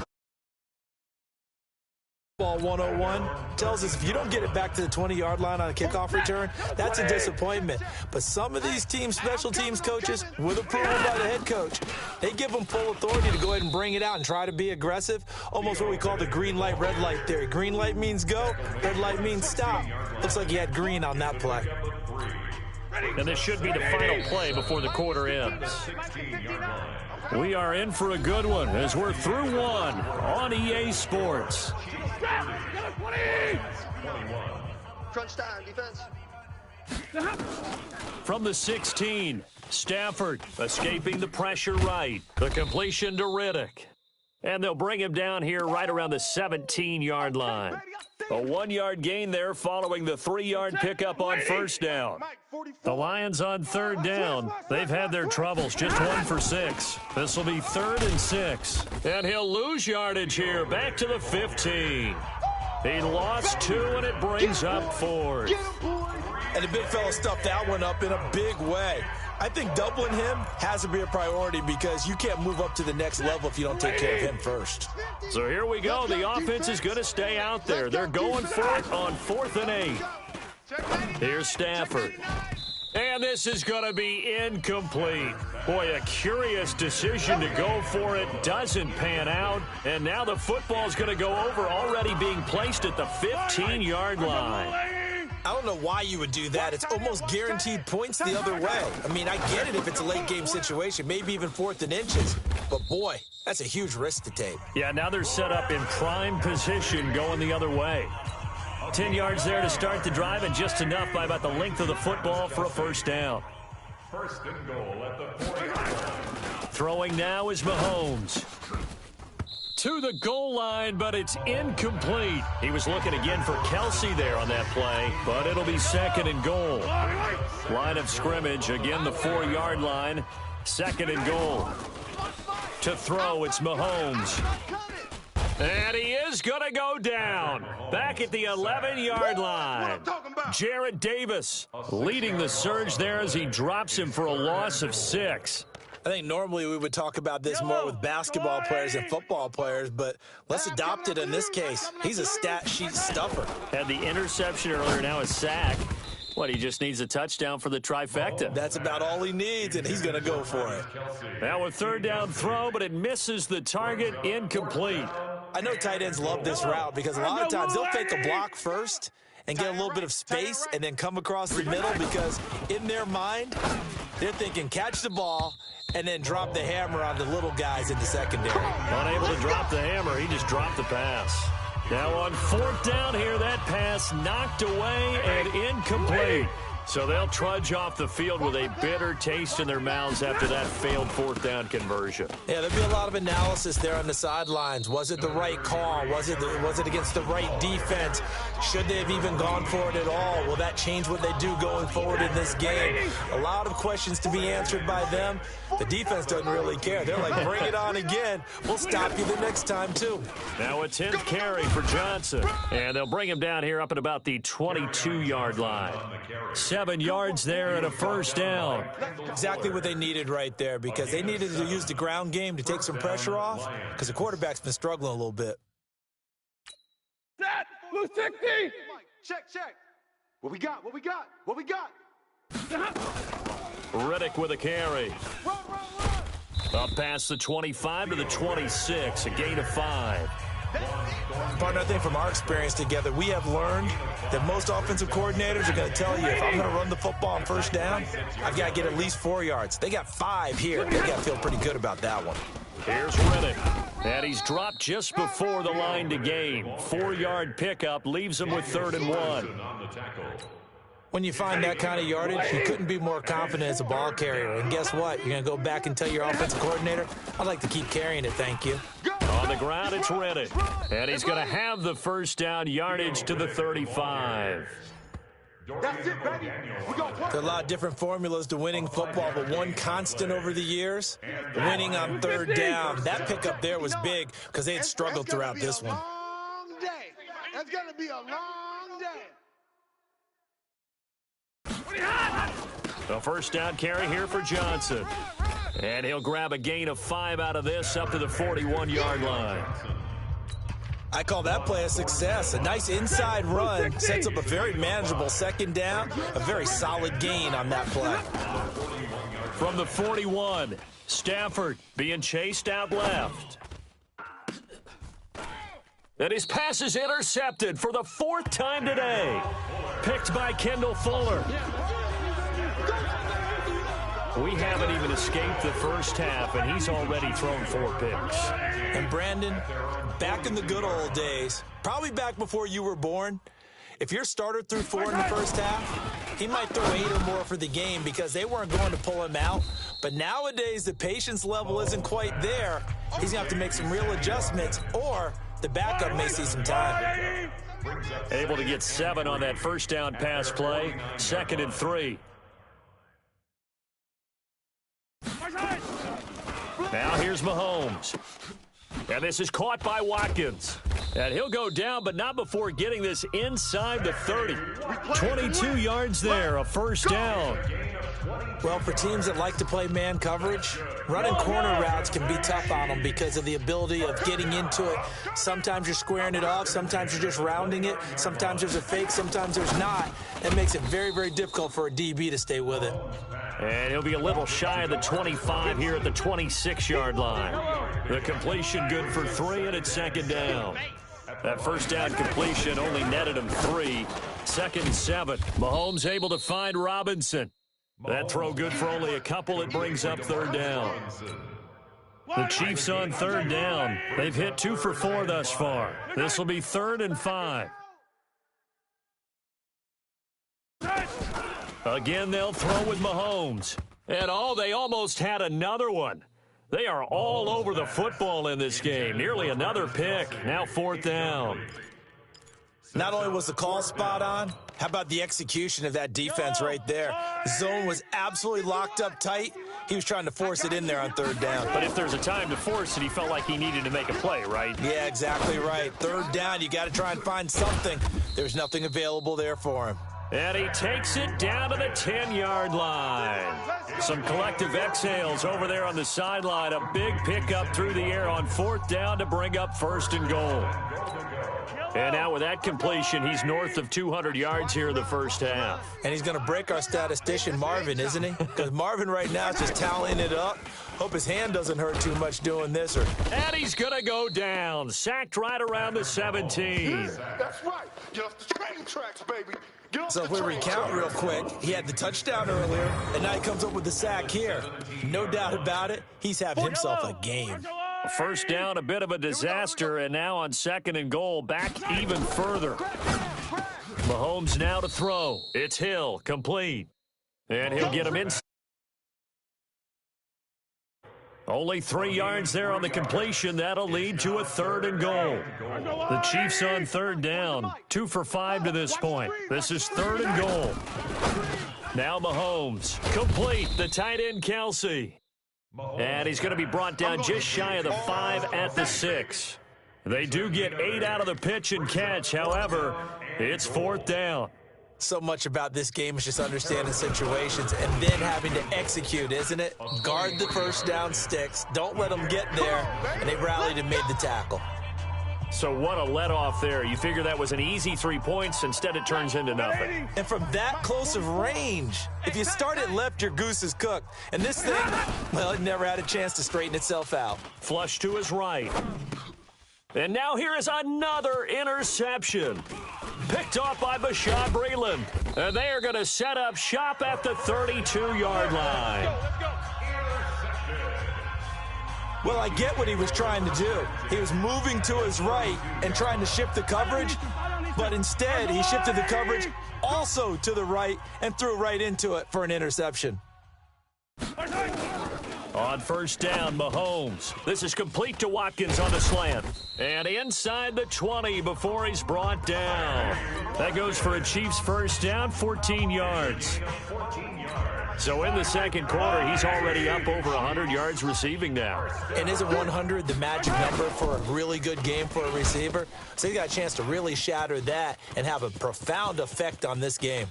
Ball 101 tells us if you don't get it back to the 20-yard line on a kickoff return, that's a disappointment. But some of these teams, special teams coaches, with approval by the head coach, they give them full authority to go ahead and bring it out and try to be aggressive, almost what we call the green light, red light theory. Green light means go, red light means stop. Looks like you had green on that play. And this should be the final play before the quarter ends. We are in for a good one as we're through 1 on EA Sports. Crunch time, defense. From the 16, Stafford escaping the pressure right. The completion to Riddick. And they'll bring him down here right around the 17-yard line. A 1-yard gain there following the 3-yard pickup on 1st down. The Lions on 3rd down. They've had their troubles, just 1 for 6. This will be 3rd and 6. And he'll lose yardage here, back to the 15. He lost 2, and it brings up 4th. And the big fella stuffed that one up in a big way. I think doubling him has to be a priority because you can't move up to the next level if you don't take care of him first. So here we go. The offense is going to stay out there. They're going for it on 4th and 8. Here's Stafford. And this is going to be incomplete. Boy, a curious decision to go for it. Doesn't pan out. And now the football's going to go over, already being placed at the 15-yard line. I don't know why you would do that. It's almost guaranteed points the other way. I mean, I get it if it's a late-game situation, maybe even 4th and inches. But, boy, that's a huge risk to take. Yeah, now they're set up in prime position going the other way. 10 yards there to start the drive, and just enough by about the length of the football for a first down. 1st and goal at the 40. Throwing now is Mahomes. To the goal line, but it's incomplete. He was looking again for Kelsey there on that play, but it'll be second and goal. Line of scrimmage, again the 4-yard line. Second and goal. To throw, it's Mahomes. And he is going to go down. Back at the 11-yard line. Jarrett Davis leading the surge there as he drops him for a loss of 6. I think normally we would talk about this more with basketball players and football players, but let's adopt it in this case. He's a stat sheet stuffer. Had the interception earlier, now a sack. What, he just needs a touchdown for the trifecta. That's about all he needs, and he's going to go for it. Now a third down throw, but it misses the target, incomplete. I know tight ends love this route because a lot of times they'll fake a block first and get a little bit of space and then come across the middle because in their mind, they're thinking catch the ball and then drop the hammer on the little guys in the secondary. Unable to drop the hammer, he just dropped the pass. Now on fourth down here, that pass knocked away and incomplete. So they'll trudge off the field with a bitter taste in their mouths after that failed fourth down conversion. Yeah, there'll be a lot of analysis there on the sidelines. Was it the right call? Was it against the right defense? Should they have even gone for it at all? Will that change what they do going forward in this game? A lot of questions to be answered by them. The defense doesn't really care. They're like, bring it on again. We'll stop you the next time, too. Now a 10th carry for Johnson. And they'll bring him down here up at about the 22-yard line. 7 yards there and a first down. Exactly what they needed right there because they needed to use the ground game to take some pressure off because the quarterback's been struggling a little bit. Set. Blue 60. Check. What we got? Riddick with a carry. Run. Up past the 25 to the 26, a gain of 5. Partner, I think from our experience together, we have learned that most offensive coordinators are going to tell you if I'm going to run the football on first down, I've got to get at least 4 yards. They got 5 here. They got to feel pretty good about that one. Here's Riddick. And he's dropped just before the line to gain. 4-yard pickup leaves him with 3rd and 1. When you find that kind of yardage, you couldn't be more confident as a ball carrier. And guess what? You're going to go back and tell your offensive coordinator, I'd like to keep carrying it, thank you. On the ground, it's Riddick. And he's going to have the first down yardage to the 35. That's it, baby. There are a lot of different formulas to winning football, but one constant over the years, winning on 3rd down. That pickup there was big because they had struggled throughout this one. It's going to be a long day. The first down carry here for Johnson. And he'll grab a gain of 5 out of this up to the 41-yard line. I call that play a success. A nice inside run sets up a very manageable 2nd down, a very solid gain on that play. From the 41, Stafford being chased out left. And his pass is intercepted for the 4th time today. Picked by Kendall Fuller. We haven't even escaped the first half, and he's already thrown 4 picks. And Brandon, back in the good old days, probably back before you were born, if your starter threw 4 in the first half, he might throw 8 or more for the game because they weren't going to pull him out. But nowadays, the patience level isn't quite there. He's going to have to make some real adjustments, or the backup may see some time. Able to get 7 on that first down pass play. 2nd and 3. Now here's Mahomes. And this is caught by Watkins. And he'll go down, but not before getting this inside the 30. 22 yards there, a first down. Well, for teams that like to play man coverage, running corner routes can be tough on them because of the ability of getting into it. Sometimes you're squaring it off. Sometimes you're just rounding it. Sometimes there's a fake. Sometimes there's not. That makes it very, very difficult for a DB to stay with it. And he'll be a little shy of the 25 here at the 26-yard line. The completion good for 3, and it's 2nd down. That first down completion only netted him 3. 2nd and 7. Mahomes able to find Robinson. That throw good for only a couple. It brings up 3rd down. The Chiefs on 3rd down. They've hit 2 for 4 thus far. This will be 3rd and 5. Again, they'll throw with Mahomes. And they almost had another one. They are all over the football in this game. Nearly another pick. Now 4th down. Not only was the call spot on, how about the execution of that defense right there? The zone was absolutely locked up tight. He was trying to force it in there on 3rd down. But if there's a time to force it, he felt like he needed to make a play, right? Yeah, exactly right. 3rd down, you got to try and find something. There's nothing available there for him. And he takes it down to the 10-yard line. Some collective exhales over there on the sideline. A big pickup through the air on 4th down to bring up 1st and goal. And now with that completion, he's north of 200 yards here in the first half. And he's going to break our statistician, Marvin, isn't he? Because Marvin right now is just tallying it up. Hope his hand doesn't hurt too much doing this. And he's going to go down. Sacked right around the 17. That's right. Get off the train tracks, baby. So if we recount real quick, he had the touchdown earlier, and now he comes up with the sack here. No doubt about it, he's having himself a game. First down, a bit of a disaster, and now on 2nd and goal, back even further. Mahomes now to throw. It's Hill, complete. And he'll get him in. Only 3 yards there on the completion. That'll lead to a 3rd and goal. The Chiefs on 3rd down. 2 for 5 to this point. This is 3rd and goal. Now Mahomes. Complete. The tight end, Kelsey. And he's going to be brought down just shy of the 5 at the 6. They do get 8 out of the pitch and catch. However, it's 4th down. So much about this game is just understanding situations and then having to execute, isn't it? Guard the 1st down sticks. Don't let them get there. And they rallied and made the tackle. So what a let-off there. You figure that was an easy 3 points. Instead, it turns into nothing. And from that close of range, if you start it left, your goose is cooked. And this thing, well, it never had a chance to straighten itself out. Flush to his right. And now here is another interception. Picked off by Bashaud Breeland. And they are going to set up shop at the 32-yard line. Well, I get what he was trying to do. He was moving to his right and trying to shift the coverage, but instead he shifted the coverage also to the right and threw right into it for an interception. On 1st down, Mahomes. This is complete to Watkins on the slant. And inside the 20 before he's brought down. That goes for a Chiefs 1st down, 14 yards. So in the 2nd quarter, he's already up over 100 yards receiving now. And isn't 100 the magic number for a really good game for a receiver? So he's got a chance to really shatter that and have a profound effect on this game.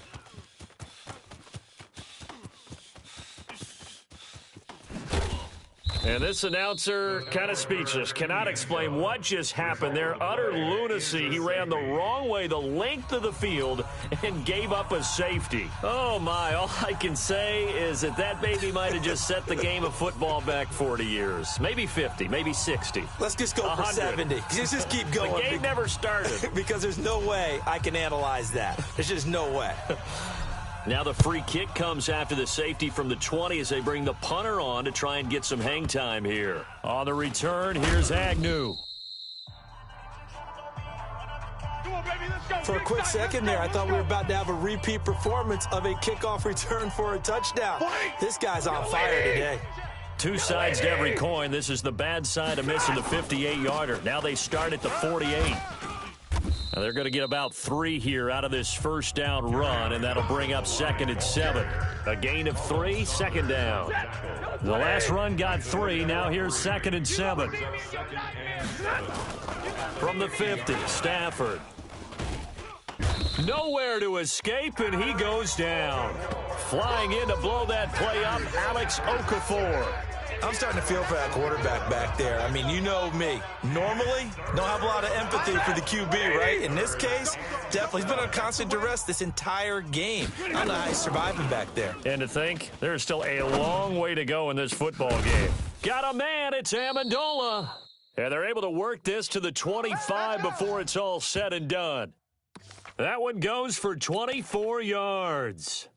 And this announcer kind of speechless. Cannot explain what just happened there. Utter lunacy. He ran the wrong way, the length of the field, and gave up a safety. Oh, my. All I can say is that baby might have just set the game of football back 40 years. Maybe 50, maybe 60. Let's just go 100. For 70. Just keep going. The game never started. Because there's no way I can analyze that. There's just no way. Now the free kick comes after the safety from the 20 as they bring the punter on to try and get some hang time here. On the return, here's Agnew. For a quick second there, I thought we were about to have a repeat performance of a kickoff return for a touchdown. This guy's on fire today. Two sides to every coin. This is the bad side of missing the 58-yarder. Now they start at the 48. Now they're going to get about 3 here out of this 1st down run, and that'll bring up 2nd and 7. A gain of 3, 2nd down. The last run got 3. Now here's 2nd and 7. From the 50, Stafford. Nowhere to escape, and he goes down. Flying in to blow that play up, Alex Okafor. I'm starting to feel for that quarterback back there. I mean, you know me. Normally, don't have a lot of empathy for the QB, right? In this case, definitely. He's been on constant duress this entire game. I don't know how he's surviving back there. And to think, there's still a long way to go in this football game. Got a man, it's Amendola. And they're able to work this to the 25 before it's all said and done. That one goes for 24 yards.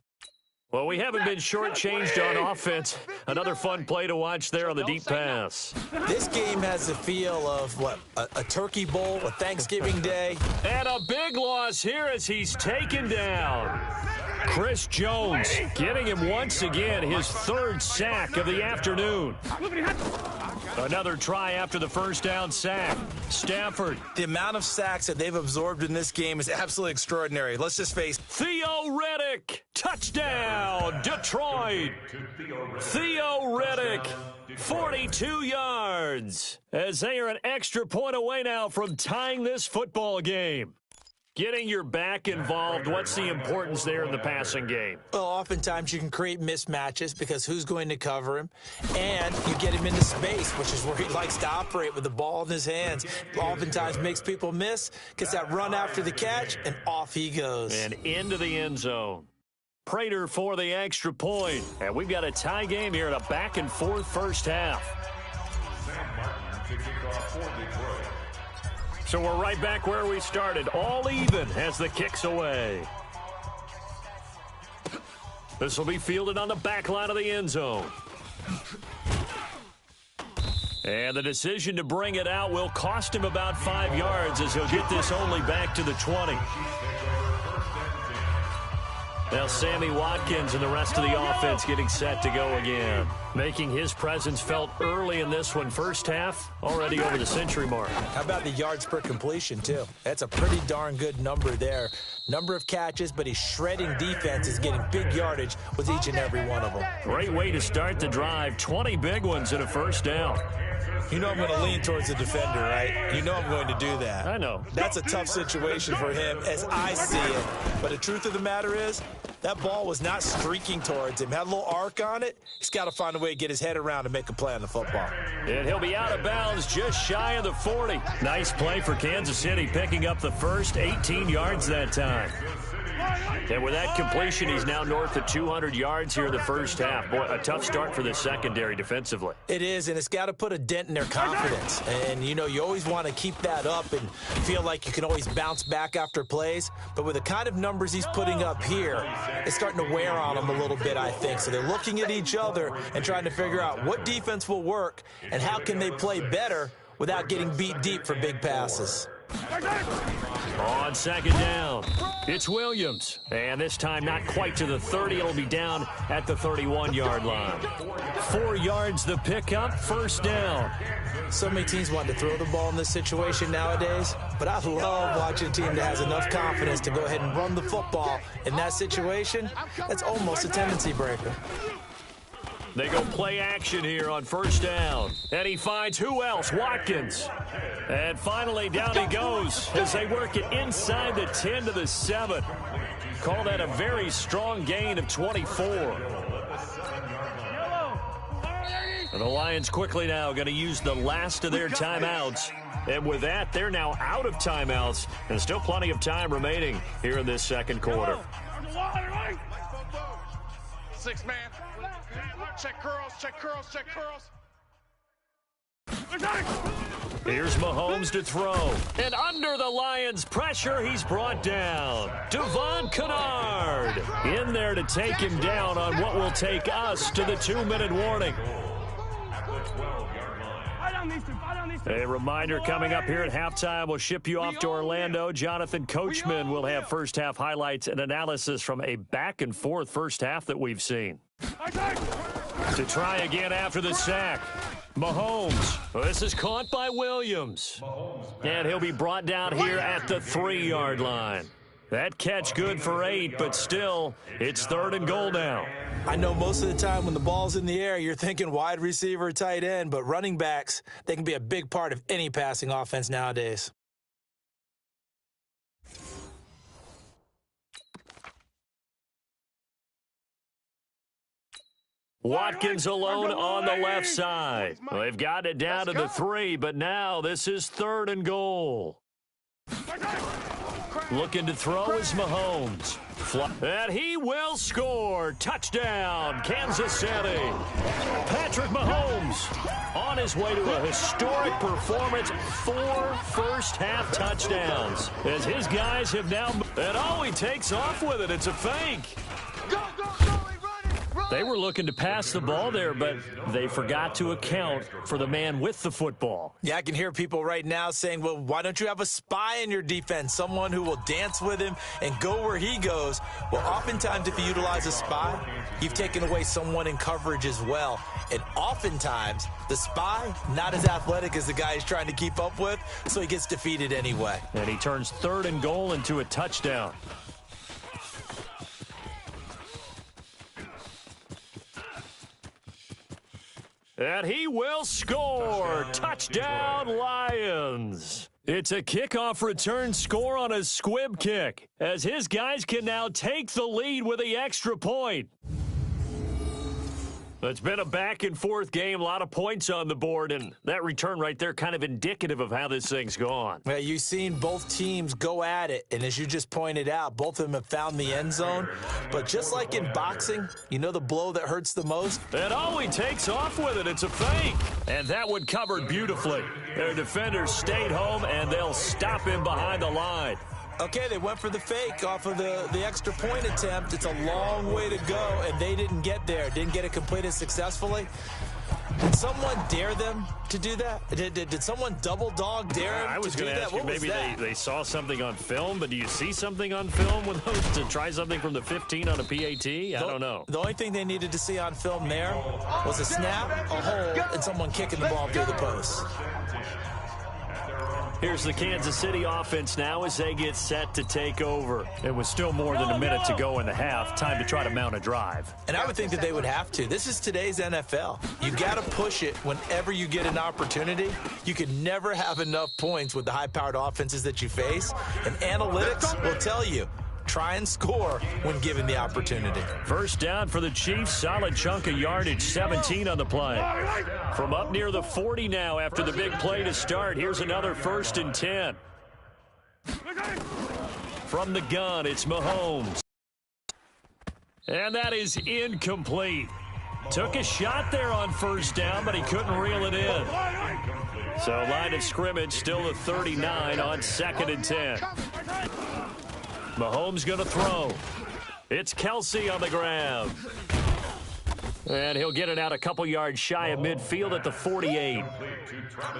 Well, we haven't been shortchanged on offense. Another fun play to watch there on the deep pass. This game has the feel of, what, a turkey bowl, a Thanksgiving day. And a big loss here as he's taken down. Chris Jones getting him once again his third sack of the afternoon. Another try after the first down sack. Stafford. The amount of sacks that they've absorbed in this game is absolutely extraordinary. Let's just face it. Theo Riddick. Touchdown, Detroit. Theo Riddick, 42 yards. As they are an extra point away now from tying this football game. Getting your back involved, what's the importance there in the passing game? Well, oftentimes you can create mismatches because who's going to cover him? And you get him into space, which is where he likes to operate with the ball in his hands. Oftentimes makes people miss, gets that run after the catch, and off he goes. And into the end zone. Prater for the extra point. And we've got a tie game here in a back-and-forth first half. So we're right back where we started. All even as the kick's away. This will be fielded on the back line of the end zone. And the decision to bring it out will cost him about 5 yards as he'll get this only back to the 20. Now Sammy Watkins and the rest of the offense getting set to go again. Making his presence felt early in this one. First half, already over the century mark. How about the yards per completion, too? That's a pretty darn good number there. Number of catches, but he's shredding defenses, getting big yardage with each and every one of them. Great way to start the drive. 20 big ones and a first down. You know I'm going to lean towards the defender, right? You know I'm going to do that. I know. That's a tough situation for him as I see it. But the truth of the matter is, that ball was not streaking towards him. Had a little arc on it. He's got to find a way to get his head around and make a play on the football. And he'll be out of bounds just shy of the 40. Nice play for Kansas City, picking up the first 18 yards that time. And with that completion, he's now north of 200 yards here in the first half. Boy, a tough start for the secondary defensively. It is, and it's got to put a dent in their confidence. And, you know, you always want to keep that up and feel like you can always bounce back after plays. But with the kind of numbers he's putting up here, it's starting to wear on them a little bit, I think. So they're looking at each other and trying to figure out what defense will work and how can they play better without getting beat deep for big passes. On second down, it's Williams. And this time not quite to the 30. It'll be down at the 31-yard line. 4 yards the pickup, first down. So many teams want to throw the ball in this situation nowadays, but I love watching a team that has enough confidence to go ahead and run the football. In that situation, that's almost a tendency breaker. They go play action here on first down. And he finds who else? Watkins. And finally down he goes as they work it inside the 10 to the 7. Call that a very strong gain of 24. And the Lions quickly now going to use the last of their timeouts. And with that, they're now out of timeouts. And still plenty of time remaining here in this second quarter. 6 man. Check curls, check curls, check curls. Here's Mahomes to throw. And under the Lions' pressure, he's brought down. Devon Kennard in there to take him down on what will take us to the 2-minute warning. A reminder coming up here at halftime. We'll ship you off to Orlando. Jonathan Coachman will have first half highlights and analysis from a back-and-forth first half that we've seen. To try again after the sack. Mahomes. This is caught by Williams. And he'll be brought down here at the 3-yard line. That catch good for 8, but still, it's 3rd and goal now. I know most of the time when the ball's in the air, you're thinking wide receiver, tight end, but running backs, they can be a big part of any passing offense nowadays. Watkins alone on the left side. Well, they've got it down to the 3, but now this is 3rd and goal. Looking to throw is Mahomes. And he will score. Touchdown, Kansas City. Patrick Mahomes on his way to a historic performance. 4 first-half touchdowns. As his guys have now... And all he takes off with it, it's a fake. Go, go, go, run it, run. They were looking to pass the ball there, but they forgot to account for the man with the football. Yeah, I can hear people right now saying, well, why don't you have a spy in your defense, someone who will dance with him and go where he goes? Well, oftentimes if you utilize a spy, you've taken away someone in coverage as well. And oftentimes, the spy, not as athletic as the guy he's trying to keep up with, so he gets defeated anyway. And he turns 3rd and goal into a touchdown. And he will score. Touchdown, Lions. It's a kickoff return score on a squib kick, as his guys can now take the lead with the extra point. It's been a back-and-forth game, a lot of points on the board, and that return right there kind of indicative of how this thing's gone. Well, you've seen both teams go at it, and as you just pointed out, both of them have found the end zone. But just like in boxing, you know the blow that hurts the most? And oh, he takes off with it. It's a fake. And that one covered beautifully. Their defenders stayed home, and they'll stop him behind the line. Okay, they went for the fake off of the extra point attempt. It's a long way to go, and they didn't get there. Didn't get it completed successfully. Did someone dare them to do that? Did someone double dog dare them I was to do going to that? ask you, maybe they saw something on film, but do you see something on film with those to try something from the 15 on a PAT? I don't know. The only thing they needed to see on film there was a snap, a hole, and someone kicking the ball through the post. Here's the Kansas City offense now as they get set to take over. It was still more than a minute to go in the half. Time to try to mount a drive. And I would think that they would have to. This is today's NFL. You got to push it whenever you get an opportunity. You can never have enough points with the high-powered offenses that you face. And analytics will tell you, try and score when given the opportunity. First down for the Chiefs. Solid chunk of yardage, 17 on the play. From up near the 40 now after the big play to start. Here's another 1st and 10. From the gun, it's Mahomes. And that is incomplete. Took a shot there on first down, but he couldn't reel it in. So line of scrimmage still a 39 on 2nd and 10. Mahomes going to throw. It's Kelsey on the ground. And he'll get it out a couple yards shy of midfield at the 48.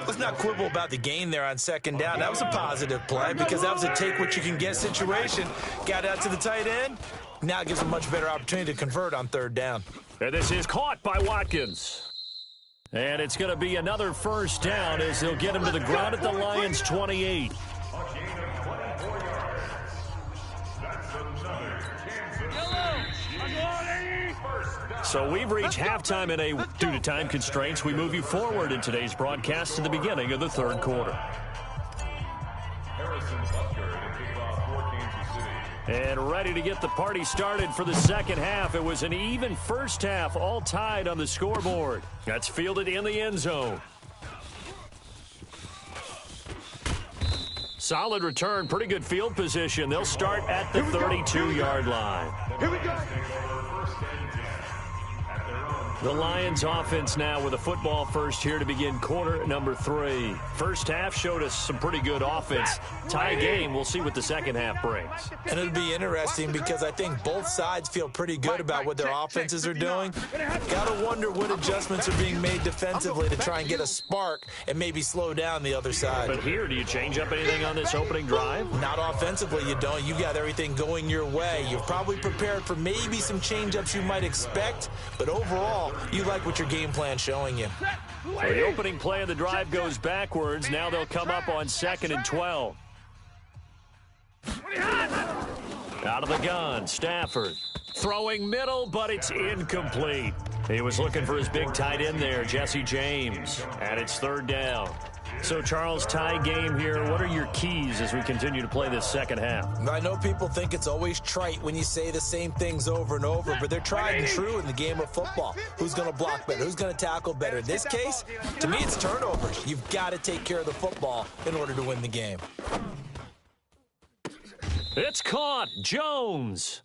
Let's not quibble about the gain there on 2nd down. That was a positive play because that was a take-what-you-can-get situation. Got out to the tight end. Now it gives him a much better opportunity to convert on 3rd down. And this is caught by Watkins. And it's going to be another first down as they'll get him to the ground at the Lions' 28. So we've reached halftime due to time constraints. We move you forward in today's broadcast to the beginning of the 3rd quarter. And ready to get the party started for the 2nd half. It was an even first half, all tied on the scoreboard. That's fielded in the end zone. Solid return, pretty good field position. They'll start at the 32-yard line. Here we go. The Lions offense now with a football first here to begin quarter number 3. First half showed us some pretty good offense. Tie game, we'll see what the 2nd half brings. And it'll be interesting because I think both sides feel pretty good about what their offenses are doing. Got to wonder what adjustments are being made defensively to try and get a spark and maybe slow down the other side. But here, do you change up anything on this opening drive? Not offensively, you don't. You got everything going your way. You're probably prepared for maybe some change-ups you might expect, but overall, you like what your game plan's showing you. So the opening play of the drive goes backwards. Now they'll come up on 2nd and 12. Out of the gun, Stafford. Throwing middle, but it's incomplete. He was looking for his big tight end there, Jesse James. And it's 3rd down. So, Charles, tie game here. What are your keys as we continue to play this 2nd half? I know people think it's always trite when you say the same things over and over, but they're tried and true in the game of football. Who's going to block better? Who's going to tackle better? In this case, to me, it's turnovers. You've got to take care of the football in order to win the game. It's caught. Jones.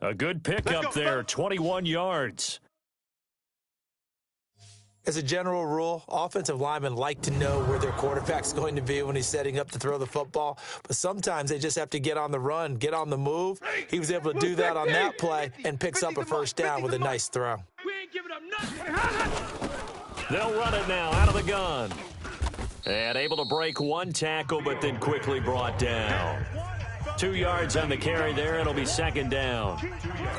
A good pickup there, 21 yards. As a general rule, offensive linemen like to know where their quarterback's going to be when he's setting up to throw the football, but sometimes they just have to get on the run, get on the move. He was able to do that on that play and picks up a first down with a nice throw. We ain't giving up nothing. They'll run it now out of the gun. And able to break one tackle, but then quickly brought down. 2 yards on the carry there. It'll be second down.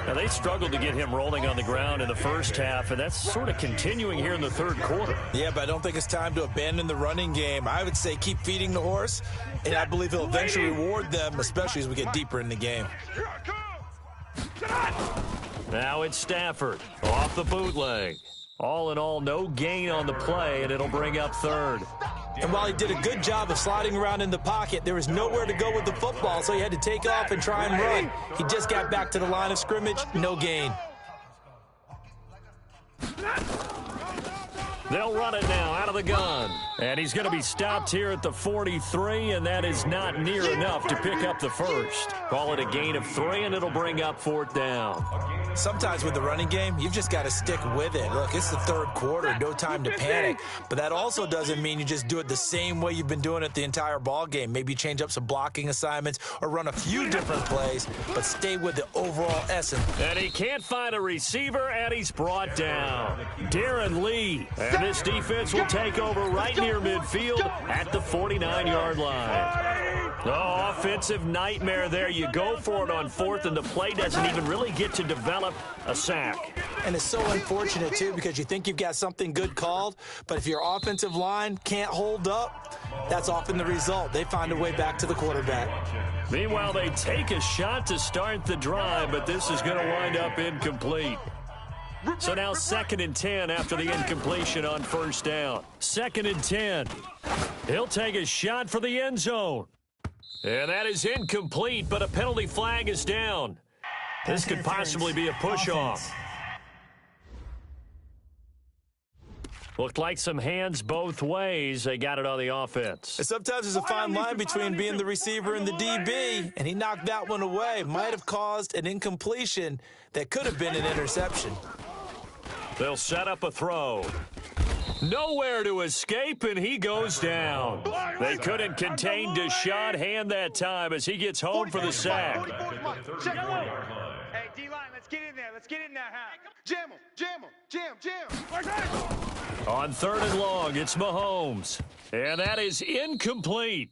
Now, they struggled to get him rolling on the ground in the first half, and that's sort of continuing here in the third quarter. Yeah, but I don't think it's time to abandon the running game. I would say keep feeding the horse, and I believe he'll eventually reward them, especially as we get deeper in the game. Now it's Stafford off the bootleg. All in all, no gain on the play, and it'll bring up third. And while he did a good job of sliding around in the pocket, there was nowhere to go with the football, so he had to take off and try and run. He just got back to the line of scrimmage, no gain. They'll run it now out of the gun. And he's going to be stopped here at the 43, and that is not near enough to pick up the first. Call it a gain of 3, and it'll bring up fourth down. Sometimes with the running game, you've just got to stick with it. Look, it's the third quarter, no time to panic. But that also doesn't mean you just do it the same way you've been doing it the entire ball game. Maybe change up some blocking assignments or run a few different plays, but stay with the overall essence. And he can't find a receiver, and he's brought down. Darren Lee. And this defense will take over right near midfield at the 49-yard line. Oh, offensive nightmare there. You go for it on fourth, and the play doesn't even really get to develop a sack. And it's so unfortunate, too, because you think you've got something good called, but if your offensive line can't hold up, that's often the result. They find a way back to the quarterback. Meanwhile, they take a shot to start the drive, but this is going to wind up incomplete. So now 2nd and 10 after the incompletion on first down. 2nd and 10. He'll take a shot for the end zone. And that is incomplete, but a penalty flag is down. This could possibly be a push-off. Looked like some hands both ways. They got it on the offense. And sometimes there's a fine line between being the receiver and the DB, and he knocked that one away. Might have caused an incompletion that could have been an interception. They'll set up a throw. Nowhere to escape, and he goes down. They couldn't contain Deshaun Hand that time as he gets home for the sack. Hey, D-line, let's get in there. Let's get in there, huh? Jam him, jam, jam. On 3rd and long, it's Mahomes. And that is incomplete.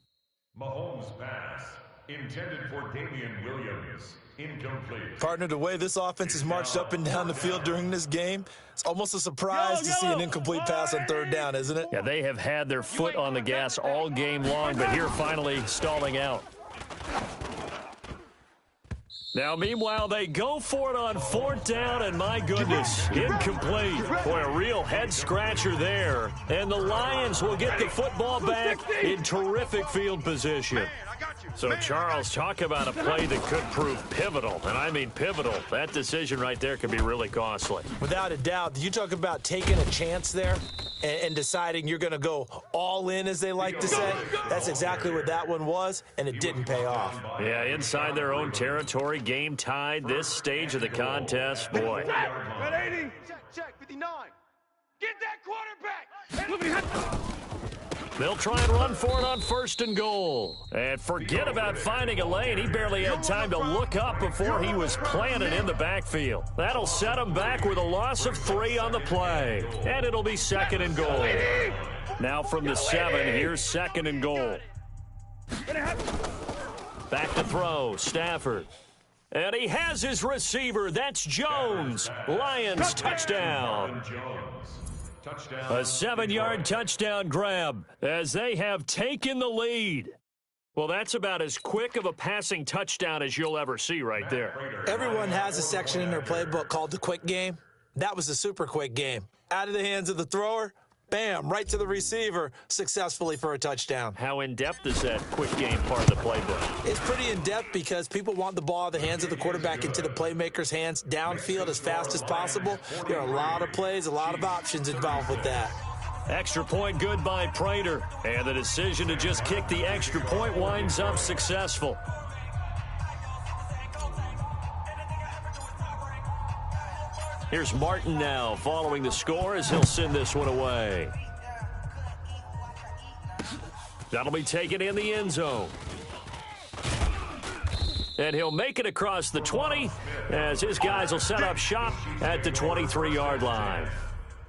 Mahomes pass. Intended for Damian Williams. Incomplete. Partner, the way this offense has marched up and down the field during this game, it's almost a surprise to see an incomplete pass on 3rd down, isn't it? Yeah, they have had their foot on the gas all game long, but here finally stalling out. Now, meanwhile, they go for it on 4th down, and my goodness, incomplete. Boy, a real head-scratcher there. And the Lions will get the football back in terrific field position. So, Charles, talk about a play that could prove pivotal, and I mean pivotal. That decision right there could be really costly. Without a doubt. You talk about taking a chance there and deciding you're going to go all in, as they like to say. That's exactly what that one was, and it didn't pay off. Yeah, inside their own territory, game tied, this stage of the contest, boy. Check, 59. Get that quarterback. They'll try and run for it on 1st and goal. And forget about finding a lane. He barely had time to look up before he was planted in the backfield. That'll set him back with a loss of 3 on the play. And it'll be 2nd and goal. Now from the 7, here's 2nd and goal. Back to throw, Stafford. And he has his receiver. That's Jones. Lions touchdown. A 7-yard touchdown grab as they have taken the lead. Well, that's about as quick of a passing touchdown as you'll ever see right there. Everyone has a section in their playbook called the quick game. That was the super quick game. Out of the hands of the thrower, bam, right to the receiver, successfully for a touchdown. How in-depth is that quick game part of the playbook? It's pretty in-depth because people want the ball out of the hands of the quarterback into the playmaker's hands downfield as fast as possible. There are a lot of plays, a lot of options involved with that. Extra point good by Prater. And the decision to just kick the extra point winds up successful. Here's Martin now following the score as he'll send this one away. That'll be taken in the end zone. And he'll make it across the 20 as his guys will set up shop at the 23-yard line.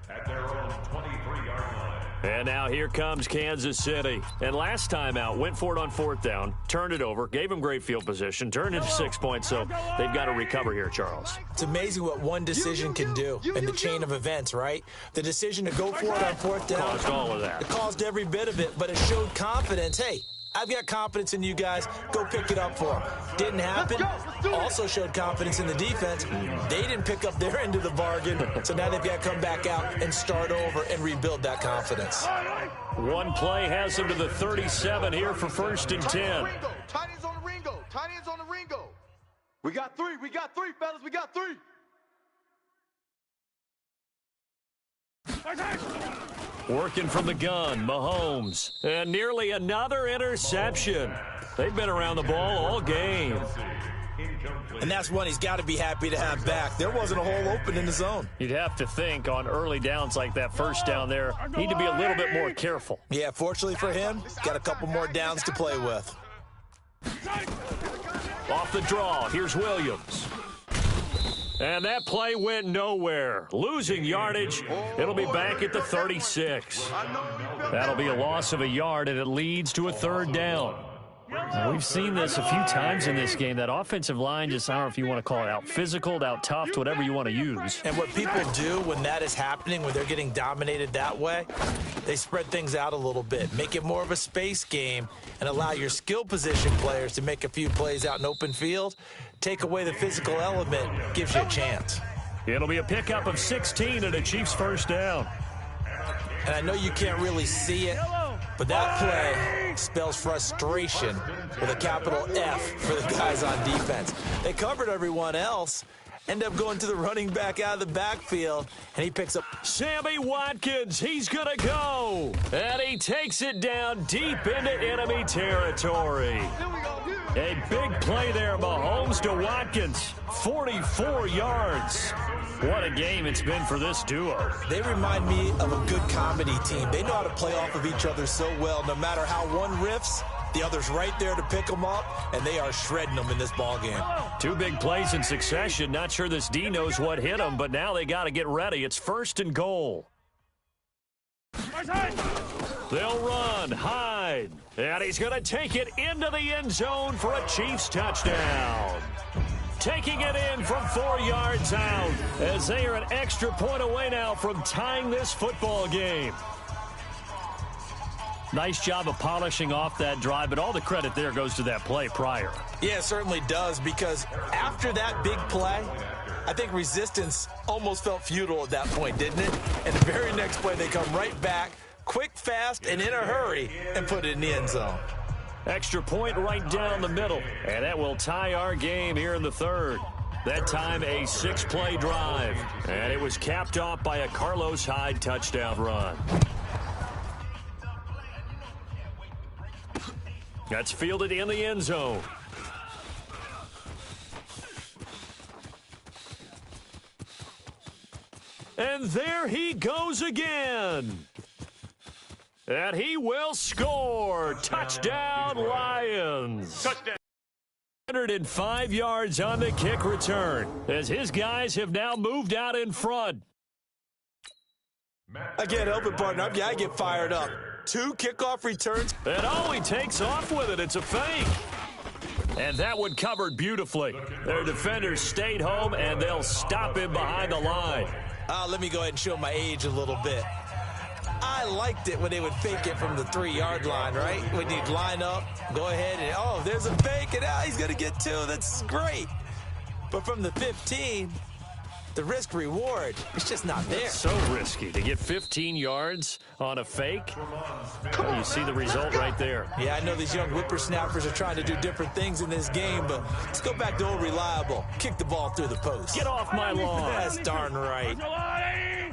At their own 23-yard line. And now here comes Kansas City. And last time out, went for it on 4th down, turned it over, gave him great field position, turned into 6 points, so they've got to recover here, Charles. It's amazing what one decision can do in the chain of events, right? The decision to go for it on 4th down. Caused all of that. It caused every bit of it, but it showed confidence. Hey, I've got confidence in you guys. Go pick it up for them. Didn't happen. Also showed confidence in the defense. They didn't pick up their end of the bargain, so now they've got to come back out and start over and rebuild that confidence. One play has them to the 37 here for 1st and 10. Tight ends on the Ringo. Tight ends on the Ringo. We got three, fellas. We got three. Working from the gun, Mahomes. And nearly another interception. They've been around the ball all game. And that's one he's got to be happy to have back. There wasn't a hole open in the zone. You'd have to think on early downs like that 1st down there, need to be a little bit more careful. Yeah, fortunately for him, got a couple more downs to play with. Off the draw, here's Williams. And that play went nowhere. Losing yardage. It'll be back at the 36. That'll be a loss of a yard, and it leads to a 3rd down. We've seen this a few times in this game. That offensive line just, I don't know if you want to call it out physical, out tough, whatever you want to use. And what people do when that is happening, when they're getting dominated that way, they spread things out a little bit, make it more of a space game, and allow your skill position players to make a few plays out in open field. Take away the physical element, gives you a chance. It'll be a pickup of 16 and a Chiefs 1st down. And I know you can't really see it, but that play spells frustration with a capital F for the guys on defense. They covered everyone else, end up going to the running back out of the backfield, and he picks up Sammy Watkins. He's going to go. And he takes it down deep into enemy territory. A big play there, Mahomes to Watkins. 44 yards. What a game it's been for this duo. They remind me of a good comedy team. They know how to play off of each other so well. No matter how one riffs, the other's right there to pick them up, and they are shredding them in this ball game. 2 big plays in succession. Not sure this D knows what hit them, but now they got to get ready. It's 1st and goal. They'll run, Hyde, and he's going to take it into the end zone for a Chiefs touchdown. Taking it in from 4 yards out as they are an extra point away now from tying this football game. Nice job of polishing off that drive, but all the credit there goes to that play prior. Yeah, it certainly does, because after that big play, I think resistance almost felt futile at that point, didn't it? And the very next play, they come right back, quick, fast, and in a hurry, and put it in the end zone. Extra point right down the middle, and that will tie our game here in the 3rd. That time a 6-play drive, and it was capped off by a Carlos Hyde touchdown run. That's fielded in the end zone. And there he goes again. And he will score. Touchdown, Lions. Touchdown. 105 yards on the kick return as his guys have now moved out in front. I can't help it, partner. I get fired up. 2 kickoff returns. And oh, he takes off with it. It's a fake. And that one covered beautifully. Their defenders stayed home, and they'll stop him behind the line. Let me go ahead and show my age a little bit. I liked it when they would fake it from the 3-yard line, right? When you'd line up, go ahead and, oh, there's a fake, and he's going to get 2. That's great. But from the 15, the risk-reward, it's just not there. It's so risky to get 15 yards on a fake. Well, you see the result right there. Yeah, I know these young whippersnappers are trying to do different things in this game, but let's go back to old reliable. Kick the ball through the post. Get off my lawn. That's darn right.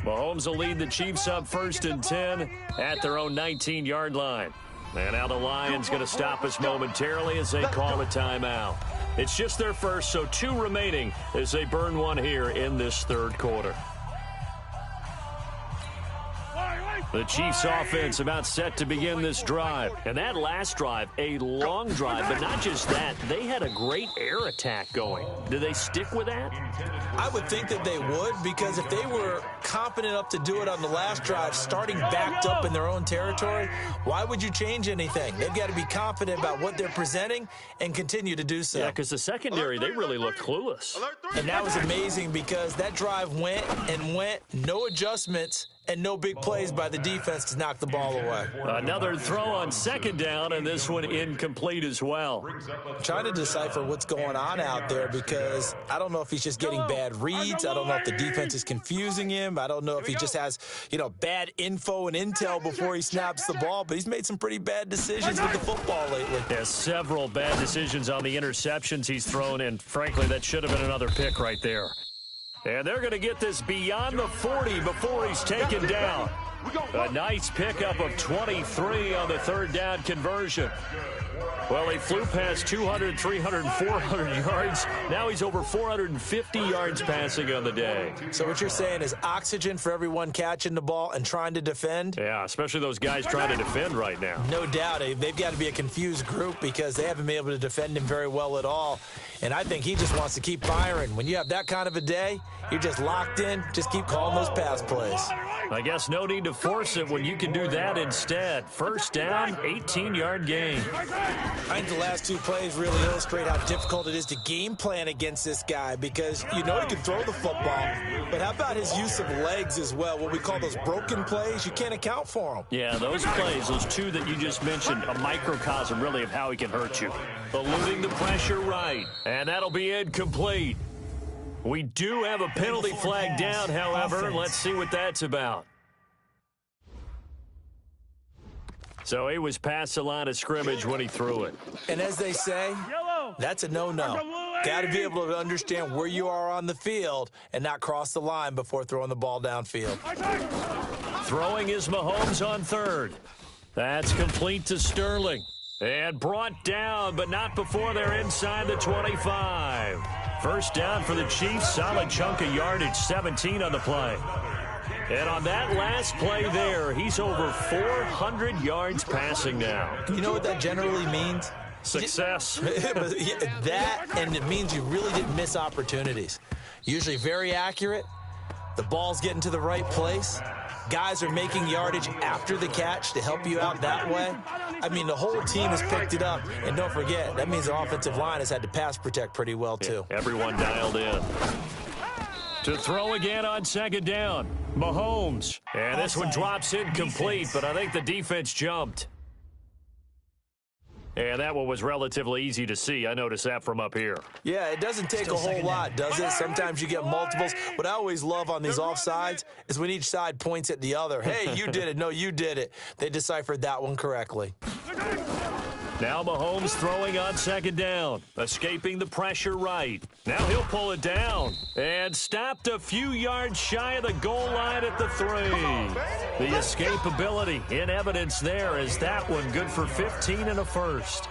Mahomes will lead the Chiefs up 1st and 10 at their own 19-yard line. And now the Lions going to stop us momentarily as they call a timeout. It's just their first, so 2 remaining as they burn one here in this third quarter. The Chiefs offense about set to begin this drive. And that last drive, a long drive, but not just that. They had a great air attack going. Do they stick with that? I would think that they would, because if they were confident enough to do it on the last drive, starting backed up in their own territory, why would you change anything? They've got to be confident about what they're presenting and continue to do so. Yeah, because the secondary, they really looked clueless. And that was amazing because that drive went and went, no adjustments, and no big plays by the defense to knock the ball away. Another throw on second down, and this one incomplete as well. I'm trying to decipher what's going on out there because I don't know if he's just getting bad reads. I don't know if the defense is confusing him. I don't know if he just has, bad info and intel before he snaps the ball, but he's made some pretty bad decisions with the football lately. Yeah, several bad decisions on the interceptions he's thrown, and frankly, that should have been another pick right there. And they're going to get this beyond the 40 before he's taken down. A nice pickup of 23 on the third down conversion. Well, he flew past 200, 300, 400 yards. Now he's over 450 yards passing on the day. So what you're saying is oxygen for everyone catching the ball and trying to defend? Yeah, especially those guys trying to defend right now. No doubt. They've got to be a confused group because they haven't been able to defend him very well at all. And I think he just wants to keep firing. When you have that kind of a day, you're just locked in. Just keep calling those pass plays. I guess no need to force it when you can do that instead. First down, 18-yard gain. I think the last 2 plays really illustrate how difficult it is to game plan against this guy because he can throw the football, but how about his use of legs as well? What we call those broken plays, you can't account for them. Yeah, those plays, those 2 that you just mentioned, a microcosm really of how he can hurt you. Eluding the pressure right, and that'll be incomplete. We do have a penalty flag down, however. Let's see what that's about. So he was past the line of scrimmage when he threw it. And as they say, that's a no-no. Got to be able to understand where you are on the field and not cross the line before throwing the ball downfield. Throwing is Mahomes on third. That's complete to Sterling. And brought down, but not before they're inside the 25. First down for the Chiefs. Solid chunk of yardage, 17 on the play. And on that last play there, he's over 400 yards passing now. You know what that generally means? Success. That, and it means you really didn't miss opportunities. Usually very accurate. The ball's getting to the right place. Guys are making yardage after the catch to help you out that way. I mean, the whole team has picked it up. And don't forget, that means the offensive line has had to pass protect pretty well, too. Yeah, everyone dialed in. To throw again on second down, Mahomes. And this one drops incomplete, but I think the defense jumped. And that one was relatively easy to see. I noticed that from up here. Yeah, it doesn't take a whole lot, does it? Sometimes you get multiples. What I always love on these offsides is when each side points at the other. Hey, you did it. No, you did it. They deciphered that one correctly. Now Mahomes throwing on second down, escaping the pressure right. Now he'll pull it down and stopped a few yards shy of the goal line at the 3. The escapability in evidence there is that one good for 15 and a first.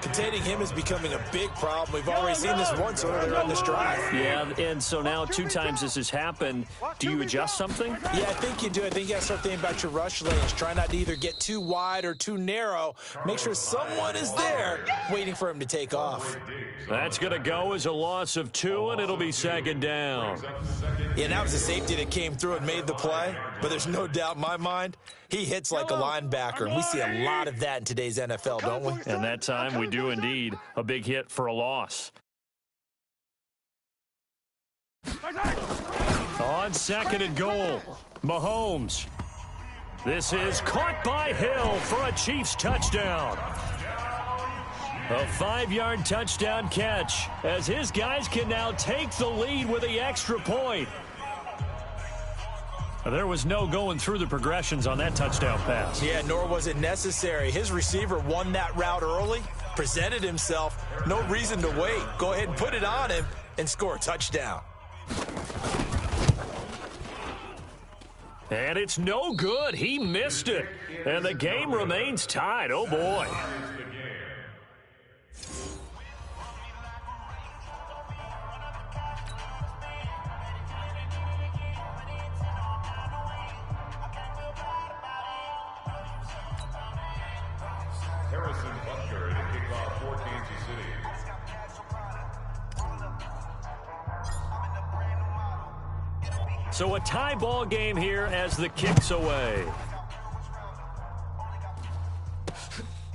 Containing him is becoming a big problem. We've already seen this once earlier on this drive. Yeah, and so now 2 times this has happened. Do you adjust something? Yeah, I think you do. I think you got to start thinking about your rush lanes. Try not to either get too wide or too narrow. Make sure someone is there waiting for him to take off. That's going to go as a loss of 2, and it'll be second down. Yeah, that was a safety that came through and made the play, but there's no doubt in my mind he hits like a linebacker, and we see a lot of that in today's NFL, don't we? And that time we do indeed a big hit for a loss. On second and goal, Mahomes. This is caught by Hill for a Chiefs touchdown. A 5-yard touchdown catch as his guys can now take the lead with the extra point. There was no going through the progressions on that touchdown pass. Yeah, nor was it necessary. His receiver won that route early, presented himself. No reason to wait. Go ahead and put it on him and score a touchdown. And it's no good. He missed it. And the game remains tied. Oh, boy. Harrison Butker to kick off for Kansas City. So a tie ball game here as the kick's away.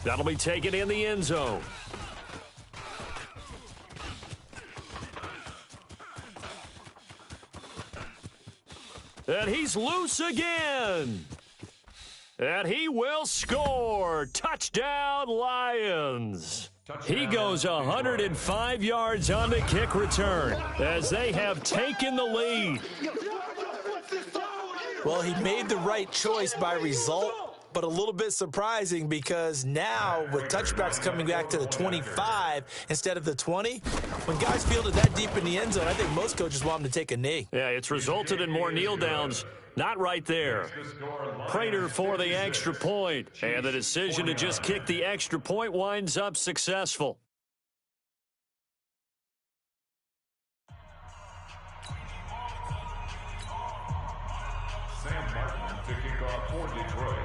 That'll be taken in the end zone. And he's loose again. And he will score. Touchdown, Lions. He goes 105 yards on the kick return as they have taken the lead. Well, he made the right choice by result, but a little bit surprising because now with touchbacks coming back to the 25 instead of the 20, when guys fielded that deep in the end zone, I think most coaches want them to take a knee. Yeah, it's resulted in more kneel downs. Not right there. Prater for the extra point, and the decision to just kick the extra point winds up successful. Sam Martin to kick off for Detroit.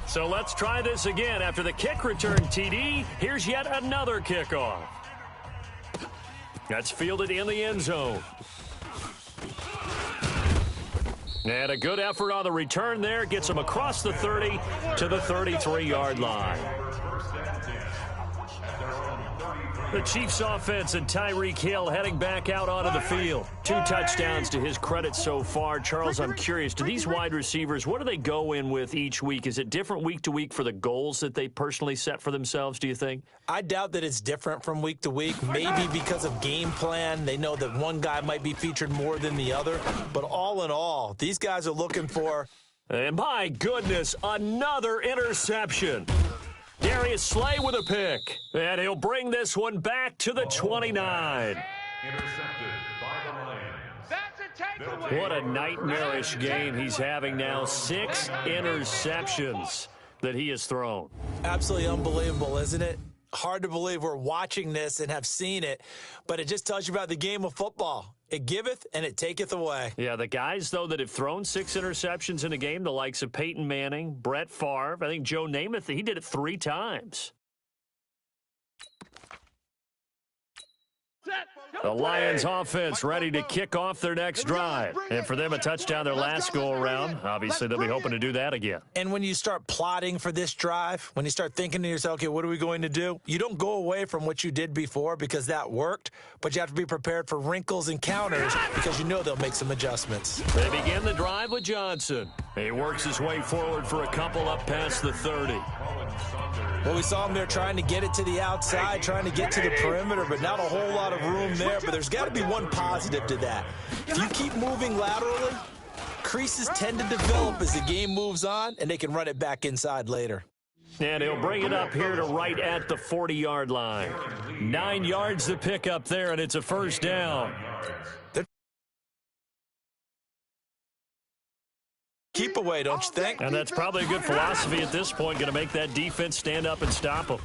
So let's try this again. After the kick return TD, here's yet another kickoff. That's fielded in the end zone. And a good effort on the return there. Gets him across the 30 to the 33-yard line. The Chiefs offense and Tyreek Hill heading back out onto the field. 2 touchdowns to his credit so far. Charles, I'm curious, do these wide receivers, what do they go in with each week? Is it different week to week for the goals that they personally set for themselves, do you think? I doubt that it's different from week to week, maybe because of game plan. They know that one guy might be featured more than the other. But all in all, these guys are looking for... And my goodness, another interception. Darius Slay with a pick. And he'll bring this one back to the 29. Intercepted by the Lions. That's a takeaway. What a nightmarish game he's having now. 6 interceptions that he has thrown. Absolutely unbelievable, isn't it? Hard to believe we're watching this and have seen it, but it just tells you about the game of football. It giveth and it taketh away. Yeah, the guys, though, that have thrown 6 interceptions in a game, the likes of Peyton Manning, Brett Favre, I think Joe Namath, he did it 3 times. The Lions offense ready to kick off their next drive. And for them, a touchdown their last go-around. Obviously, they'll be hoping to do that again. And when you start plotting for this drive, when you start thinking to yourself, okay, what are we going to do? You don't go away from what you did before because that worked, but you have to be prepared for wrinkles and counters because you know they'll make some adjustments. They begin the drive with Johnson. He works his way forward for a couple up past the 30. Well, we saw him there trying to get it to the outside, trying to get to the perimeter, but not a whole lot of room there. But there's got to be one positive to that. If you keep moving laterally, creases tend to develop as the game moves on, and they can run it back inside later. And he'll bring it up here to right at the 40-yard line. 9 yards to pick up there, and it's a first down. Keep away, don't you think? And that's probably a good philosophy at this point, going to make that defense stand up and stop him.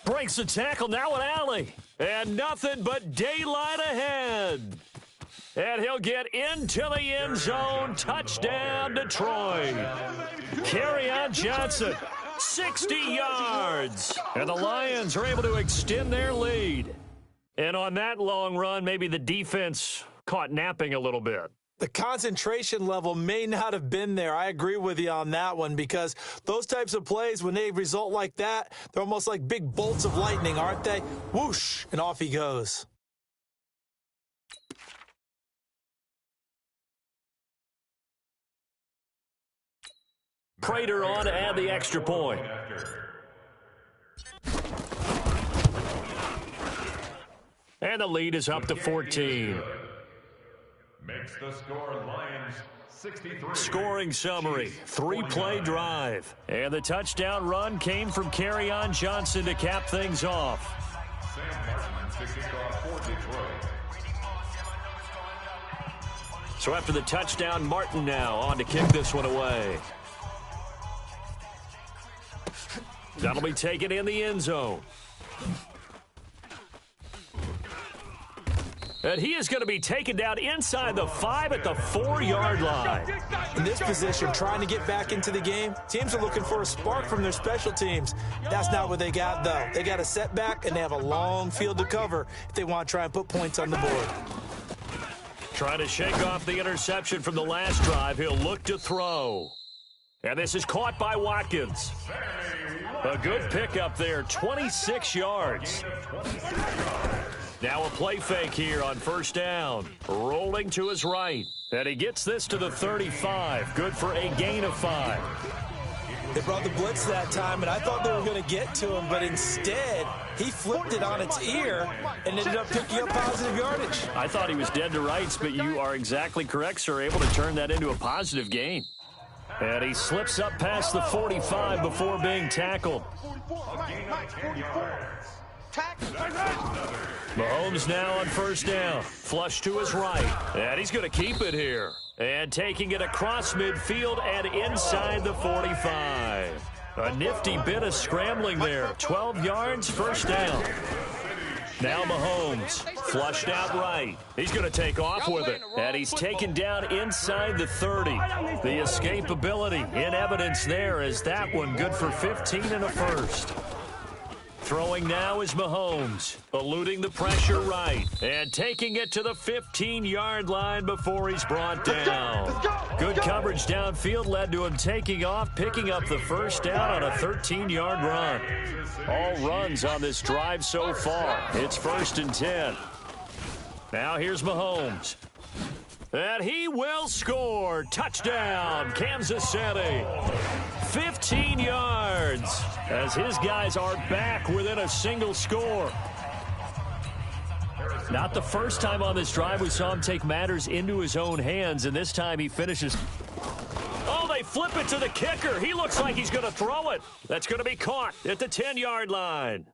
Breaks the tackle, now an alley. And nothing but daylight ahead. And he'll get into the end zone. Touchdown, Detroit. Kerryon Johnson, 60 yards. And the Lions are able to extend their lead. And on that long run, maybe the defense caught napping a little bit. The concentration level may not have been there. I agree with you on that one because those types of plays, when they result like that, they're almost like big bolts of lightning, aren't they? Whoosh, and off he goes. Prater on to add the extra point. And the lead is up to 14. Makes the score Lions 63. Scoring summary, 3-play drive. And the touchdown run came from Kerryon Johnson to cap things off. Sam Martin to kick off for Detroit. So after the touchdown, Martin now on to kick this one away. That'll be taken in the end zone. And he is going to be taken down inside the 5 at the 4-yard line. In this position, trying to get back into the game, teams are looking for a spark from their special teams. That's not what they got, though. They got a setback, and they have a long field to cover if they want to try and put points on the board. Trying to shake off the interception from the last drive. He'll look to throw. And this is caught by Watkins. A good pickup there, 26 yards. Now a play fake here on first down. Rolling to his right. And he gets this to the 35. Good for a gain of 5. They brought the blitz that time, and I thought they were going to get to him, but instead, he flipped it on its ear and ended up picking up positive yardage. I thought he was dead to rights, but you are exactly correct, sir. Able to turn that into a positive gain. And he slips up past the 45 before being tackled. Mahomes now on first down. Flush to his right. And he's going to keep it here. And taking it across midfield and inside the 45. A nifty bit of scrambling there. 12 yards, first down. Now Mahomes, flushed out right. He's going to take off with it. And he's taken down inside the 30. The escapability in evidence there is that one good for 15 and a first. Throwing now is Mahomes, eluding the pressure right, and taking it to the 15-yard line before he's brought down. Good coverage downfield led to him taking off, picking up the first down on a 13-yard run. All runs on this drive so far. It's 1st and 10. Now here's Mahomes. And he will score. Touchdown, Kansas City. 15 yards as his guys are back within a single score. Not the first time on this drive we saw him take matters into his own hands, and this time he finishes. Oh, they flip it to the kicker. He looks like he's going to throw it. That's going to be caught at the 10-yard line.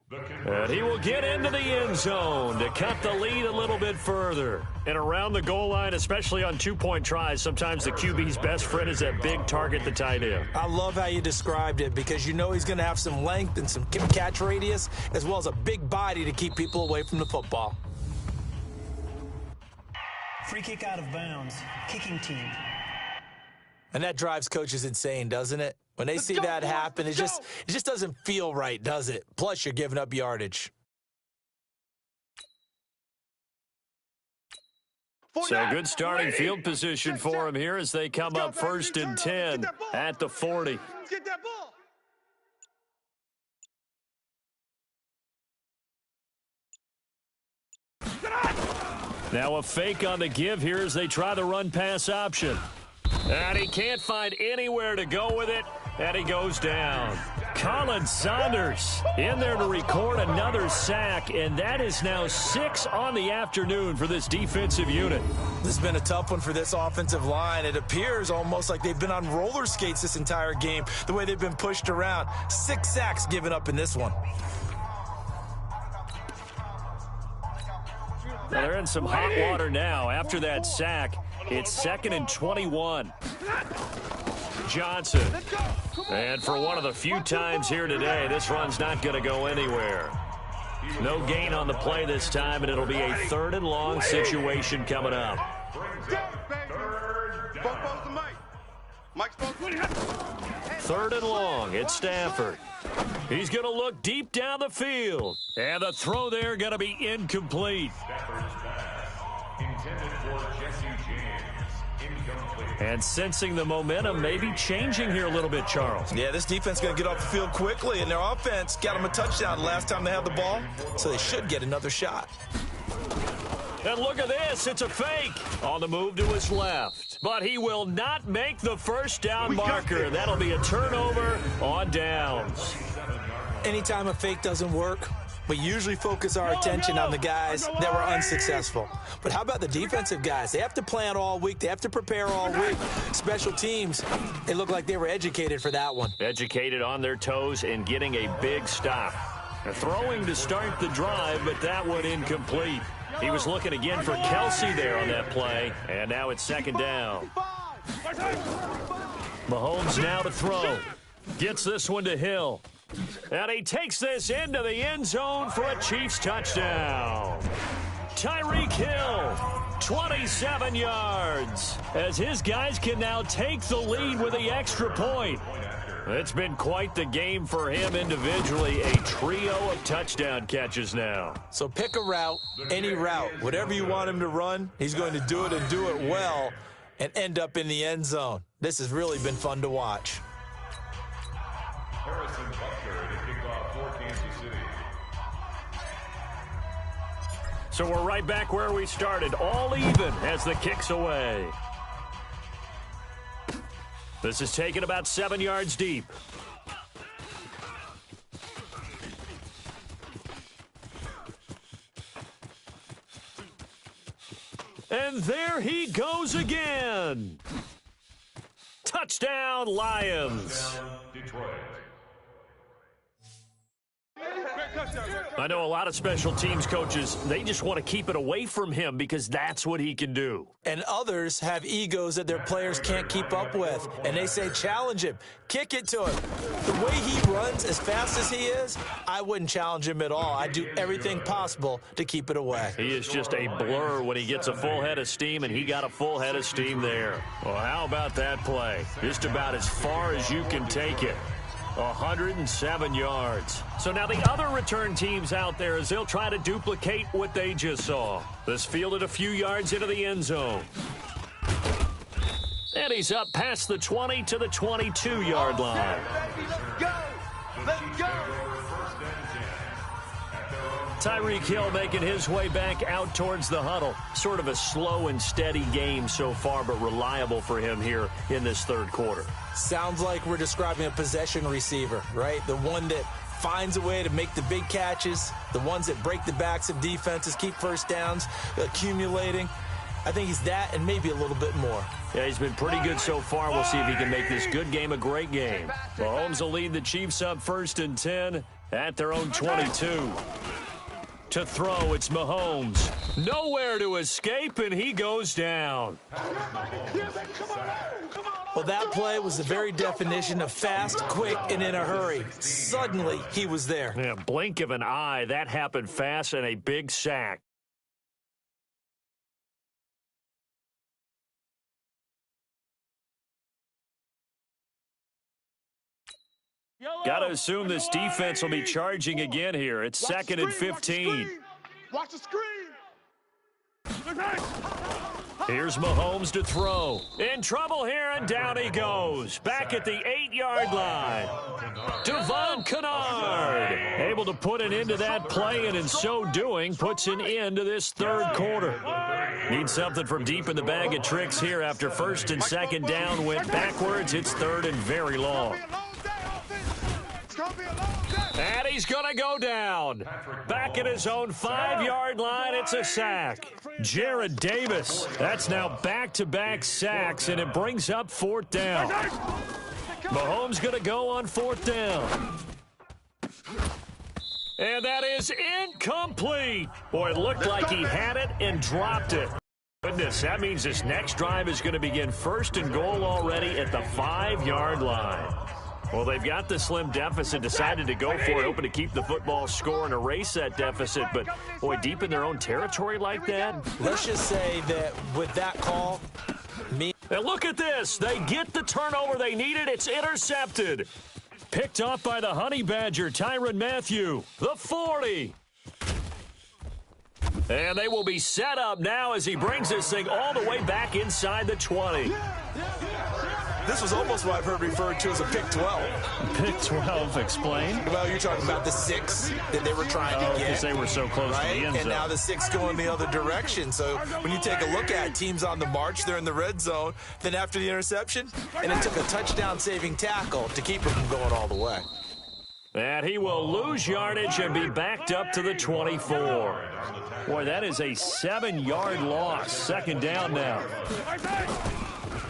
And he will get into the end zone to cut the lead a little bit further. And around the goal line, especially on two-point tries, sometimes the QB's best friend is that big target, the tight end. I love how you described it because you know he's going to have some length and some catch radius as well as a big body to keep people away from the football. Free kick out of bounds. Kicking team. And that drives coaches insane, doesn't it? When they see that happen, it just doesn't feel right, does it? Plus, you're giving up yardage. So good starting field position for him here as they come up 1st and 10 at the 40. Get that ball. Now a fake on the give here as they try the run-pass option. And he can't find anywhere to go with it, and he goes down. Colin Saunders in there to record another sack, and that is now 6 on the afternoon for this defensive unit. This has been a tough one for this offensive line. It appears almost like they've been on roller skates this entire game, the way they've been pushed around. 6 sacks given up in this one. Well, they're in some hot water now. After that sack, it's 2nd and 21. Johnson. And for one of the few times here today, this run's not going to go anywhere. No gain on the play this time, and it'll be a 3rd and long situation coming up. 3rd and long, it's Stafford. He's going to look deep down the field. And the throw there going to be incomplete. Intended for Jesse James. Incomplete. And sensing the momentum may be changing here a little bit, Charles. Yeah, this defense is going to get off the field quickly, and their offense got them a touchdown the last time they had the ball, so they should get another shot. And look at this. It's a fake on the move to his left. But he will not make the first down marker. That'll be a turnover on downs. Anytime a fake doesn't work, we usually focus our attention on the guys that were unsuccessful. But how about the defensive guys? They have to plan all week. They have to prepare all week. Special teams, they look like they were educated for that one. Educated on their toes and getting a big stop. Throwing to start the drive, but that one incomplete. He was looking again for Kelsey there on that play, and now it's 2nd down. Mahomes now to throw. Gets this one to Hill. And he takes this into the end zone for a Chiefs touchdown. Tyreek Hill, 27 yards, as his guys can now take the lead with the extra point. It's been quite the game for him individually, a trio of touchdown catches now. So pick a route, any route, whatever you want him to run, he's going to do it and do it well and end up in the end zone. This has really been fun to watch. Harrison Butker to kick off for Kansas City. So we're right back where we started, all even as the kick's away. This is taken about 7 yards deep. And there he goes again. Touchdown, Lions. Detroit. I know a lot of special teams coaches, they just want to keep it away from him because that's what he can do. And others have egos that their players can't keep up with. And they say, challenge him, kick it to him. The way he runs as fast as he is, I wouldn't challenge him at all. I'd do everything possible to keep it away. He is just a blur when he gets a full head of steam, and he got a full head of steam there. Well, how about that play? Just about as far as you can take it. 107 yards. So now the other return teams out there as they'll try to duplicate what they just saw. This fielded a few yards into the end zone. And he's up past the 20 to the 22-yard line. Let's go! Let's go! Tyreek Hill making his way back out towards the huddle. Sort of a slow and steady game so far, but reliable for him here in this third quarter. Sounds like we're describing a possession receiver, right? The one that finds a way to make the big catches, the ones that break the backs of defenses, keep first downs, accumulating. I think he's that and maybe a little bit more. Yeah, he's been pretty good so far. We'll see if he can make this good game a great game. Mahomes will lead the Chiefs up 1st and 10 at their own 22. To throw, it's Mahomes. Nowhere to escape, and he goes down. Well, that play was the very definition of fast, quick, and in a hurry. Suddenly, he was there. Yeah, blink of an eye. That happened fast, and a big sack. Got to assume this defense will be charging again here. It's 2nd and 15. Watch the screen! Here's Mahomes to throw. In trouble here, and down he goes. Back at the 8-yard line. Devon Kennard able to put an end to that play, and in so doing, puts an end to this third quarter. Need something from deep in the bag of tricks here after 1st and 2nd down. Went backwards. It's 3rd and very long. And he's going to go down. Back at his own 5-yard line, it's a sack. Jared Davis, that's now back-to-back sacks, and it brings up 4th down. Mahomes going to go on 4th down. And that is incomplete. Boy, it looked like he had it and dropped it. Goodness, that means this next drive is going to begin 1st and goal already at the 5-yard line. Well, they've got the slim deficit, decided to go for it, hoping to keep the football score and erase that deficit. But, boy, deep in their own territory like that. Let's just say that with that call, And look at this. They get the turnover they needed. It's intercepted. Picked off by the Honey Badger, Tyrann Mathieu, the 40. And they will be set up now as he brings this thing all the way back inside the 20. this was almost what I've heard referred to as a pick 12. Pick 12, explain. Well, you're talking about the 6 that they were trying to get. Because they were so close to the end zone. And now the 6 going the other direction. So when you take a look at teams on the march, they're in the red zone. Then after the interception, and it took a touchdown-saving tackle to keep them from going all the way. And he will lose yardage and be backed up to the 24. Boy, that is a 7-yard loss. 2nd down now.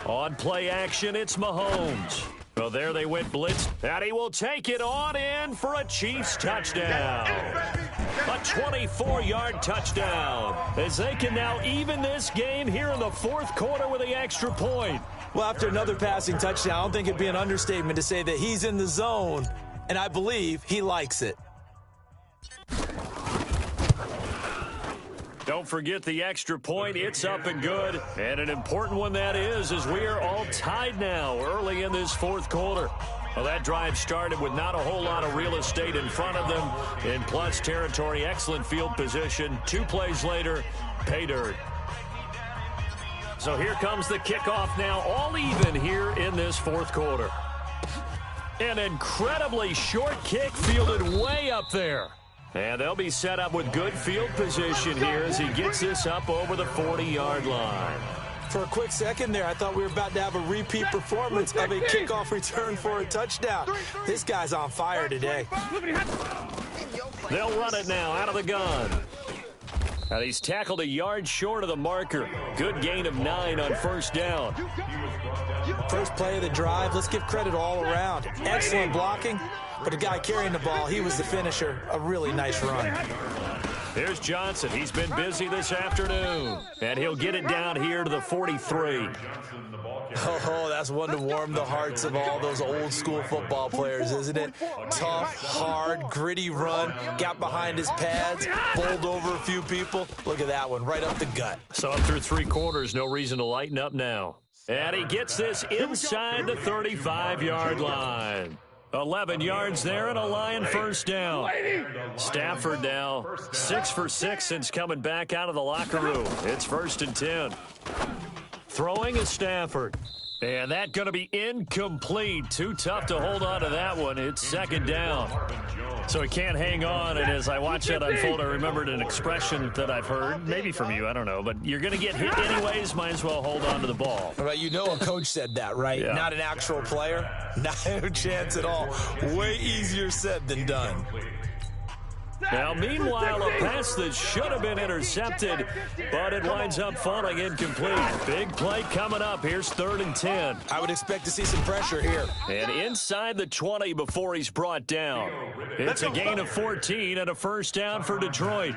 On play action, it's Mahomes. Well, there they went blitz, and he will take it on in for a Chiefs touchdown. A 24-yard touchdown, as they can now even this game here in the 4th quarter with the extra point. Well, after another passing touchdown, I don't think it'd be an understatement to say that he's in the zone, and I believe he likes it. Don't forget the extra point. It's up and good. And an important one that is, as we are all tied now early in this fourth quarter. Well, that drive started with not a whole lot of real estate in front of them. In plus territory, excellent field position. 2 plays later, pay dirt. So here comes the kickoff now, all even here in this fourth quarter. An incredibly short kick fielded way up there. And they'll be set up with good field position here as he gets this up over the 40-yard line. For a quick second there, I thought we were about to have a repeat performance of a kickoff return for a touchdown. This guy's on fire today. They'll run it now out of the gun. And he's tackled a yard short of the marker. Good gain of 9 on first down. First play of the drive. Let's give credit all around. Excellent blocking, but the guy carrying the ball, he was the finisher. A really nice run. Here's Johnson. He's been busy this afternoon. And he'll get it down here to the 43. Oh, that's one to warm the hearts of all those old school football players, isn't it? Tough, hard, gritty run. Got behind his pads, bowled over a few people. Look at that one, right up the gut. So up through 3 quarters, no reason to lighten up now. And he gets this inside the 35-yard line. 11 yards there and a Lion first down. Stafford now 6 for 6 since coming back out of the locker room. It's 1st and 10. Throwing is Stafford. And that going to be incomplete. Too tough to hold on to that one. It's 2nd down. So he can't hang on. And as I watch that unfold, I remembered an expression that I've heard, maybe from you, I don't know. But you're going to get hit anyways, might as well hold on to the ball. Right, you know a coach said that, right? Yeah. Not an actual player. Not a chance at all. Way easier said than done. Now, meanwhile, a pass that should have been intercepted, but it winds up falling incomplete. Big play coming up. Here's 3rd and 10. I would expect to see some pressure here. And inside the 20 before he's brought down. It's a gain of 14 and a first down for Detroit.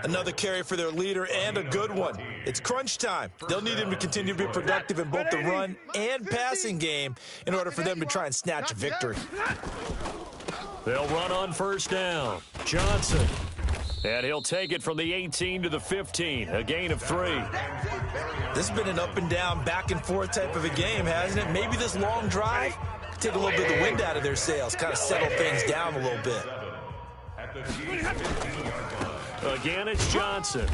Another carry for their leader and a good one. It's crunch time. They'll need him to continue to be productive in both the run and passing game in order for them to try and snatch a victory. They'll run on first down. Johnson. And he'll take it from the 18 to the 15. A gain of 3. This has been an up and down, back and forth type of a game, hasn't it? Maybe this long drive take a little bit of the wind out of their sails, kind of settle things down a little bit. Again, it's Johnson.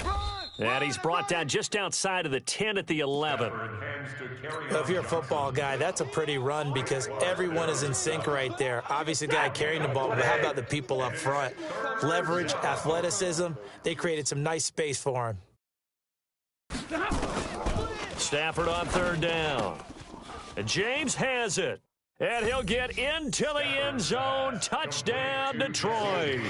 And he's brought down just outside of the 10 at the 11. Well, if you're a football guy, that's a pretty run because everyone is in sync right there. Obviously, the guy carrying the ball, but how about the people up front? Leverage, athleticism, they created some nice space for him. Stafford on 3rd down. And James has it. And he'll get into the end zone. Touchdown, Detroit.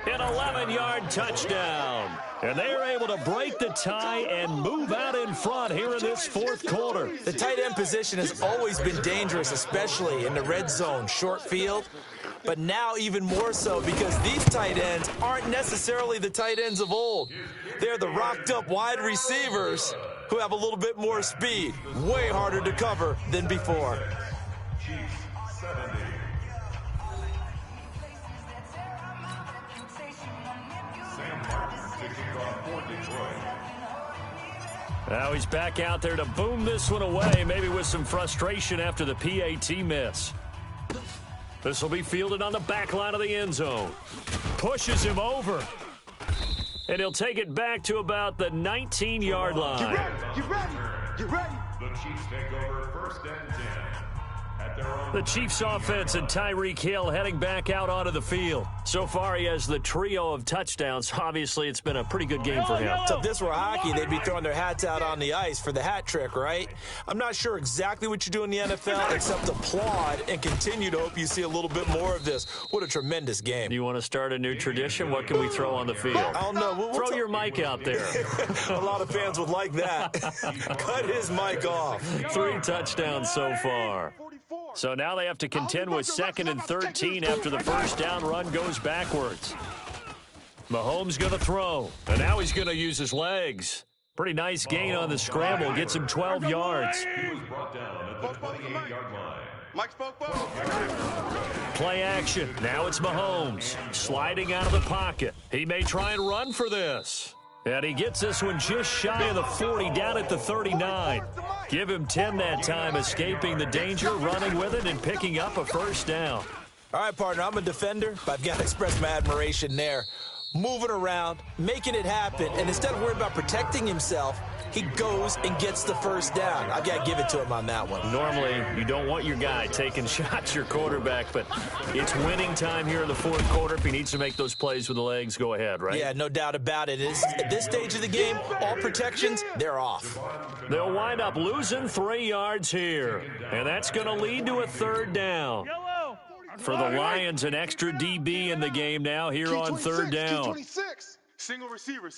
An 11-yard touchdown. And they are able to break the tie and move out in front here in this 4th quarter. The tight end position has always been dangerous, especially in the red zone, short field. But now even more so because these tight ends aren't necessarily the tight ends of old. They're the rocked-up wide receivers who have a little bit more speed. Way harder to cover than before. Now he's back out there to boom this one away, maybe with some frustration after the PAT miss. This will be fielded on the back line of the end zone. Pushes him over. And he'll take it back to about the 19-yard line. Get ready! Get ready! Get ready! The Chiefs take over 1st and 10. At their own The Chiefs offense and Tyreek Hill heading back out onto the field. So far, he has the trio of touchdowns. Obviously, it's been a pretty good game for him. So if this were hockey, they'd be throwing their hats out on the ice for the hat trick, right? I'm not sure exactly what you do in the NFL except applaud and continue to hope you see a little bit more of this. What a tremendous game. You want to start a new tradition? What can we throw on the field? I don't know. Throw your mic out there. A lot of fans would like that. Cut his mic off. 3 touchdowns so far. So now they have to contend with 2nd and 13 after the first down run goes backwards. Mahomes going to throw, and now he's going to use his legs. Pretty nice gain on the scramble. Gets him 12 yards. He was brought down at the 28-yard line. Mike spoke. Play action. Now it's Mahomes sliding out of the pocket. He may try and run for this. And he gets this one just shy of the 40, down at the 39. Give him 10 that time, escaping the danger, running with it, and picking up a first down. All right, partner, I'm a defender, but I've got to express my admiration there. Moving around, making it happen, and instead of worrying about protecting himself, he goes and gets the first down. I've got to give it to him on that one. Normally, you don't want your guy taking shots, your quarterback, but it's winning time here in the fourth quarter. If he needs to make those plays with the legs, go ahead, right? Yeah, no doubt about it. At this stage of the game, all protections, they're off. They'll wind up losing 3 yards here, and that's going to lead to a third down. For the Lions, an extra DB in the game now here on third down. Single receiver.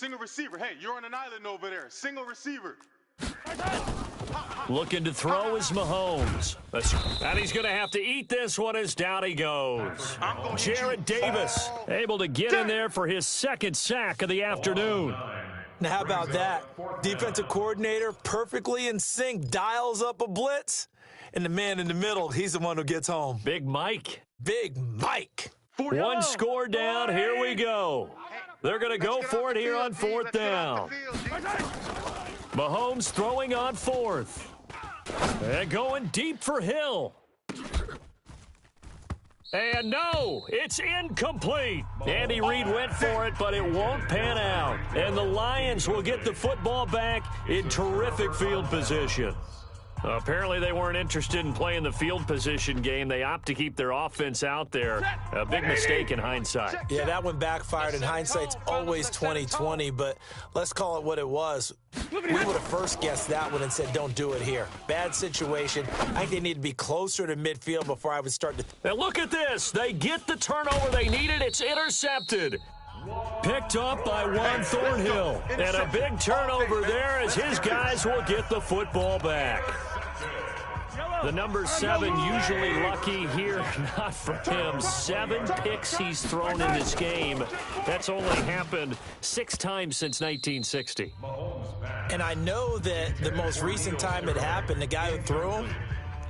Hey, you're on an island over there. Single receiver. Looking to throw is Mahomes. And he's going to have to eat this one as down he goes. Jared Davis able to get in there for his second sack of the afternoon. Now, how about that? Defensive coordinator perfectly in sync, dials up a blitz, and the man in the middle, he's the one who gets home. Big Mike. Big Mike. One score down. Here we go. They're going to go for it here on fourth down. Mahomes throwing on fourth. And going deep for Hill. And no, it's incomplete. Andy Reid went for it, but it won't pan out. And the Lions will get the football back in terrific field position. Apparently they weren't interested in playing the field position game. They opt to keep their offense out there. A big mistake in hindsight. Yeah, that one backfired, and hindsight's always 20/20, but let's call it what it was. We would have first guessed that one and said, don't do it here. Bad situation. I think they need to be closer to midfield before I would start to... And look at this. They get the turnover they needed. It's intercepted. Picked up by Juan Thornhill. And a big turnover there as his guys will get the football back. The number 7 usually lucky here, not for him. 7 picks he's thrown in this game. That's only happened 6 times since 1960. And I know that the most recent time it happened, the guy who threw him,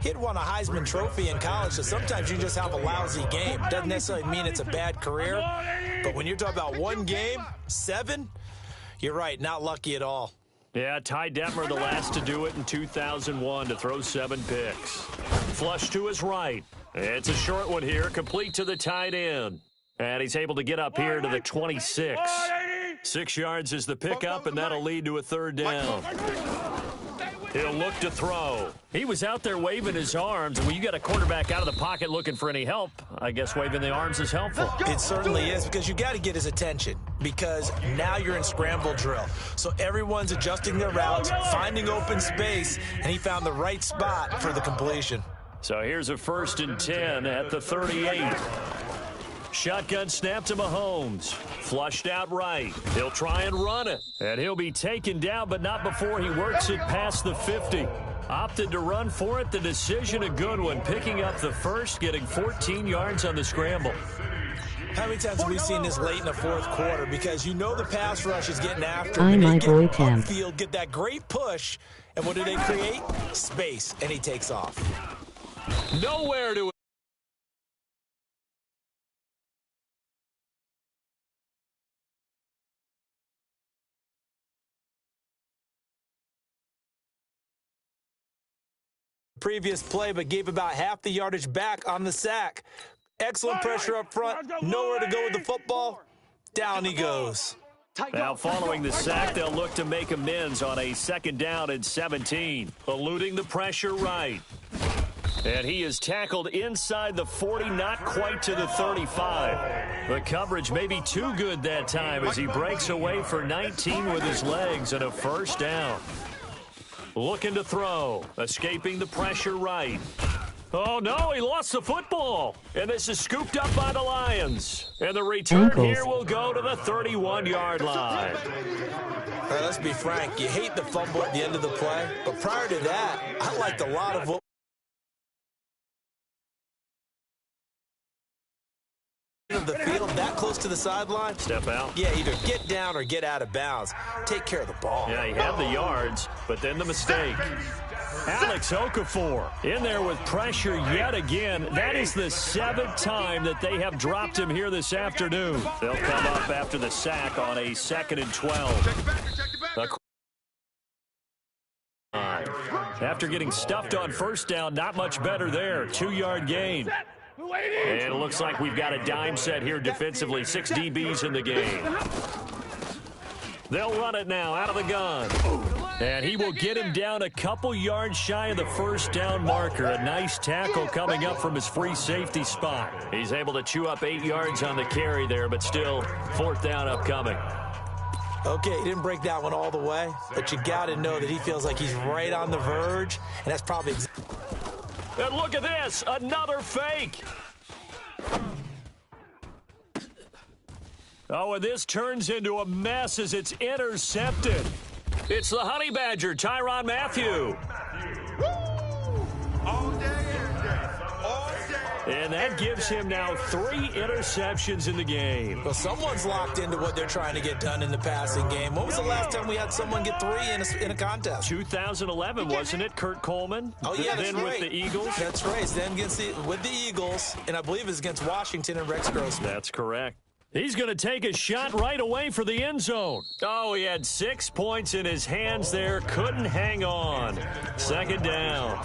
he'd won a Heisman Trophy in college, so sometimes you just have a lousy game. Doesn't necessarily mean it's a bad career, but when you're talking about one game, 7, you're right, not lucky at all. Yeah, Ty Detmer, the last to do it in 2001, to throw 7 picks. Flush to his right. It's a short one here, complete to the tight end. And he's able to get up here to the 26. 6 yards is the pickup, and that'll lead to a third down. He'll look to throw. He was out there waving his arms, and when you got a quarterback out of the pocket looking for any help, I guess waving the arms is helpful. It certainly is, because you got to get his attention, because now you're in scramble drill. So everyone's adjusting their routes, finding open space, and he found the right spot for the completion. So here's a 1st and 10 at the 38. Shotgun snap to Mahomes. Flushed out right. He'll try and run it. And he'll be taken down, but not before he works it past the 50. Opted to run for it. The decision a good one. Picking up the first, getting 14 yards on the scramble. How many times have we seen this late in the fourth quarter? Because you know the pass rush is getting after him. I'm They my get boy Tim. upfield, get that great push, and what do they create? Space, and he takes off. Nowhere to previous play, but gave about half the yardage back on the sack. Excellent pressure up front. Nowhere to go with the football. Down he goes. Now following the sack, they'll look to make amends on a 2nd down and 17. Eluding the pressure right. And he is tackled inside the 40, not quite to the 35. The coverage may be too good that time as he breaks away for 19 with his legs and a 1st down. Looking to throw. Escaping the pressure right. Oh, no, he lost the football. And this is scooped up by the Lions. And the return here will go to the 31-yard line. All right, let's be frank. You hate the fumble at the end of the play. But prior to that, I liked a lot of what of the field that close to the sideline. Step out. Yeah, either get down or get out of bounds. Take care of the ball. Yeah, he had the yards, but then the mistake. Alex Okafor in there with pressure yet again. That is the 7th time that they have dropped him here this afternoon. They'll come up after the sack on a 2nd and 12. After getting stuffed on first down, not much better there. 2-yard gain. And it looks like we've got a dime set here defensively. 6 DBs in the game. They'll run it now out of the gun. And he will get him down a couple yards shy of the first down marker. A nice tackle coming up from his free safety spot. He's able to chew up 8 yards on the carry there, but still 4th down upcoming. Okay, he didn't break that one all the way, but you got to know that he feels like he's right on the verge, and that's probably... And look at this, another fake. Oh, and this turns into a mess as it's intercepted. It's the Honey Badger, Tyrann Mathieu. All day, every day. All day. And that gives him now 3 interceptions in the game. Well, someone's locked into what they're trying to get done in the passing game. When was the last time we had someone get 3 in a contest? 2011, wasn't it, Kurt Coleman? Oh, yeah, that's then right. with the Eagles. That's right. Then with the Eagles, and I believe it's against Washington and Rex Grossman. That's correct. He's going to take a shot right away for the end zone. Oh, he had 6 points in his hands there. Couldn't hang on. 2nd down.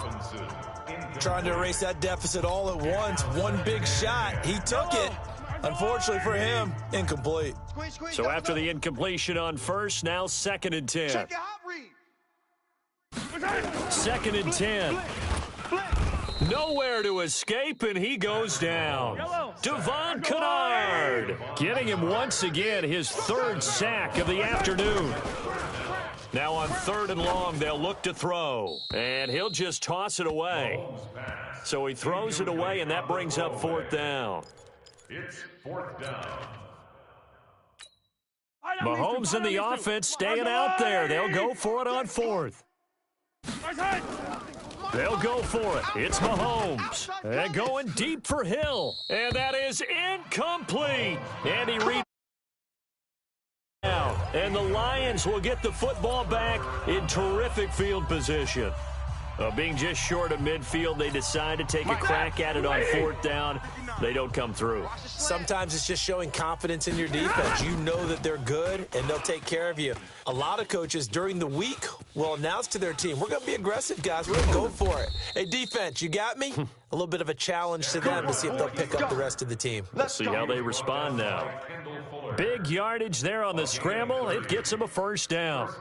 Trying to erase that deficit all at once. One big shot. He took it. Unfortunately for him, incomplete. So after the incompletion on first, now 2nd and 10. Check your hot read. 2nd and 10. Nowhere to escape, and he goes down. Devon Kennard getting him once again his 3rd sack of the afternoon. Now on 3rd and long, they'll look to throw, and he'll just toss it away. So he throws it away, and that brings up 4th down. It's 4th down. Mahomes and the offense staying out there. They'll go for it on 4th. They'll go for it. It's Mahomes. And going deep for Hill. And that is incomplete. Andy Reid out. And the Lions will get the football back in terrific field position. Being just short of midfield, they decide to take a crack at it on 4th down. They don't come through. Sometimes it's just showing confidence in your defense. You know that they're good, and they'll take care of you. A lot of coaches during the week will announce to their team, we're going to be aggressive, guys. We're going to go for it. Hey, defense, you got me? A little bit of a challenge to them to see if they'll pick up the rest of the team. Let's see how they respond now. Big yardage there on the scramble. It gets them a 1st down.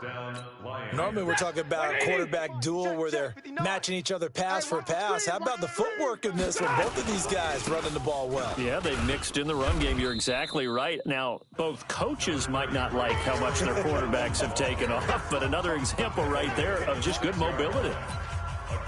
Normally we're talking about a quarterback duel where they're matching each other pass for pass. How about the footwork in this one? Both of these guys running the ball well. Yeah, they mixed in the run game. You're exactly right. Now, both coaches might not like how much their quarterbacks have taken off, but another example right there of just good mobility.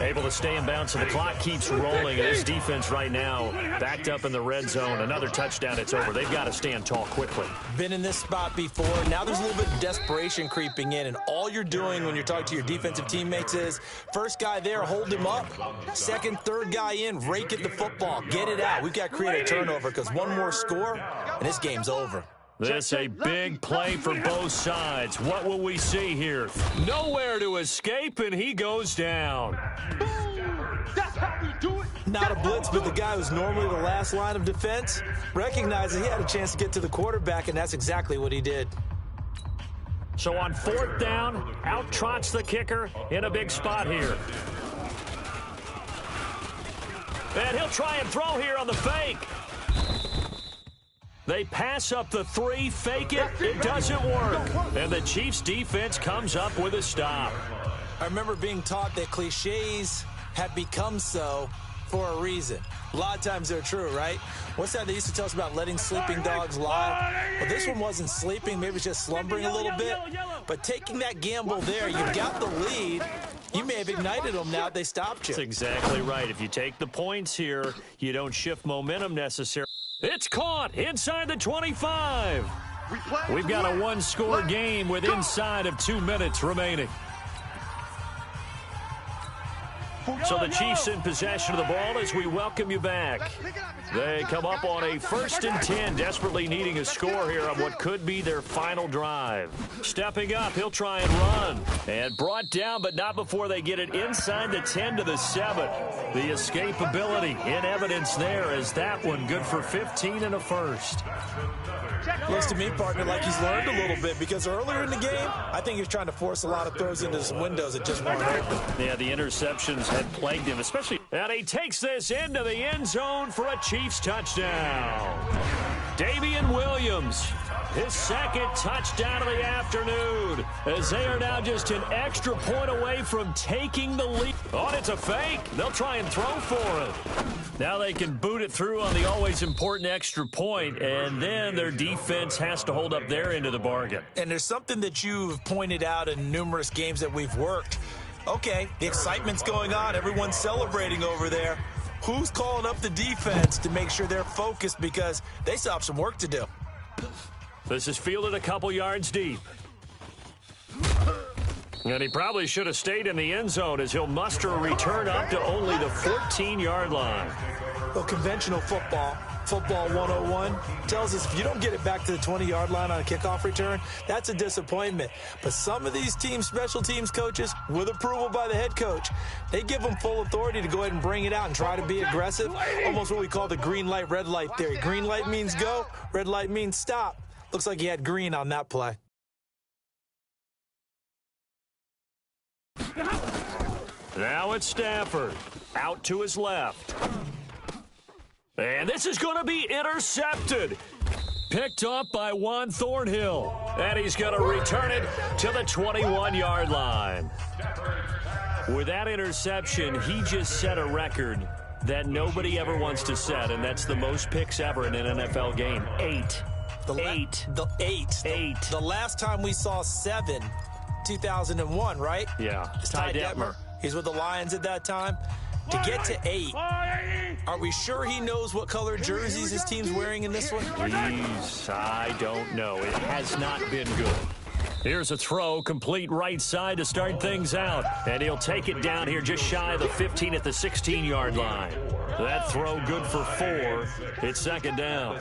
Able to stay in bounds, so the clock keeps rolling. And this defense right now backed up in the red zone. Another touchdown, it's over. They've got to stand tall quickly. Been in this spot before. Now there's a little bit of desperation creeping in, and all you're doing when you're talking to your defensive teammates is, first guy there, hold him up. Second, third guy in, rake at the football. Get it out. We've got to create a turnover because one more score, and this game's over. This a big play for both sides. What will we see here? Nowhere to escape, and he goes down. That's how we do it. Not a blitz, but the guy who's normally the last line of defense recognized that he had a chance to get to the quarterback, and that's exactly what he did. So on 4th down, out trots the kicker in a big spot here. And he'll try and throw here on the fake. They pass up the 3, fake it, it doesn't work. And the Chiefs' defense comes up with a stop. I remember being taught that cliches have become so for a reason. A lot of times they're true, right? What's that they used to tell us about letting sleeping dogs lie? Well, this one wasn't sleeping, maybe it's just slumbering a little bit. But taking that gamble there, you've got the lead. You may have ignited them now they stopped you. That's exactly right. If you take the points here, you don't shift momentum necessarily. It's caught inside the 25. We've got a 1-score game with inside of 2 minutes remaining. So the Chiefs in possession of the ball as we welcome you back. They come up on a 1st and 10, desperately needing a score here on what could be their final drive. Stepping up, he'll try and run. And brought down, but not before they get it inside the 10 to the 7. The escapability in evidence there as that one good for 15 and a first. Looks to me, partner, like he's learned a little bit because earlier in the game, I think he was trying to force a lot of throws into some windows that just weren't open. Yeah, the interceptions had plagued him, especially. And he takes this into the end zone for a Chiefs touchdown. Damian Williams, his 2nd touchdown of the afternoon, as they are now just an extra point away from taking the lead. Oh, and it's a fake. They'll try and throw for it. Now they can boot it through on the always important extra point, and then their defense has to hold up their end of the bargain. And there's something that you've pointed out in numerous games that we've worked. Okay, the excitement's going on. Everyone's celebrating over there. Who's calling up the defense to make sure they're focused because they still have some work to do? This is fielded a couple yards deep. And he probably should have stayed in the end zone as he'll muster a return up to only the 14-yard line. Well, conventional football 101, tells us if you don't get it back to the 20-yard line on a kickoff return, that's a disappointment. But some of these team special teams coaches, with approval by the head coach, they give them full authority to go ahead and bring it out and try to be aggressive, almost what we call the green light, red light theory. Green light means go, red light means stop. Looks like he had green on that play. Now it's Stafford, out to his left. And this is going to be intercepted. Picked up by Juan Thornhill. And he's going to return it to the 21-yard line. With that interception, he just set a record that nobody ever wants to set, and that's the most picks ever in an NFL game. 8. The last time we saw 7, 2001, right? Yeah. It's Ty Detmer. He's with the Lions at that time. To get to 8, are we sure he knows what color jerseys his team's wearing in this one? Please, I don't know. It has not been good. Here's a throw, complete right side to start things out. And he'll take it down here just shy of the 15 at the 16-yard line. That throw good for 4. It's 2nd down.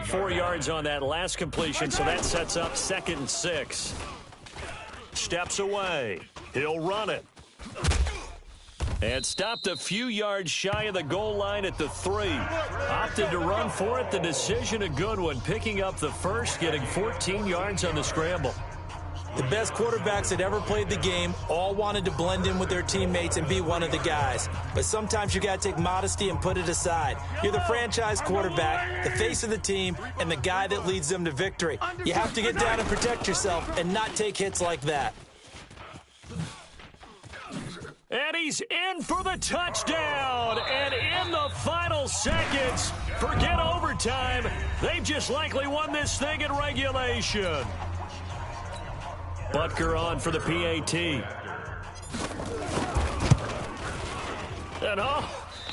4 yards on that last completion, so that sets up 2nd and 6. Steps away. He'll run it. And stopped a few yards shy of the goal line at the 3. Opted to run for it. The decision a good one. Picking up the first, getting 14 yards on the scramble. The best quarterbacks that ever played the game all wanted to blend in with their teammates and be one of the guys. But sometimes you got to take modesty and put it aside. You're the franchise quarterback, the face of the team, and the guy that leads them to victory. You have to get down and protect yourself and not take hits like that. And he's in for the touchdown. And in the final seconds, forget overtime. They've just likely won this thing in regulation. Butker on for the PAT. And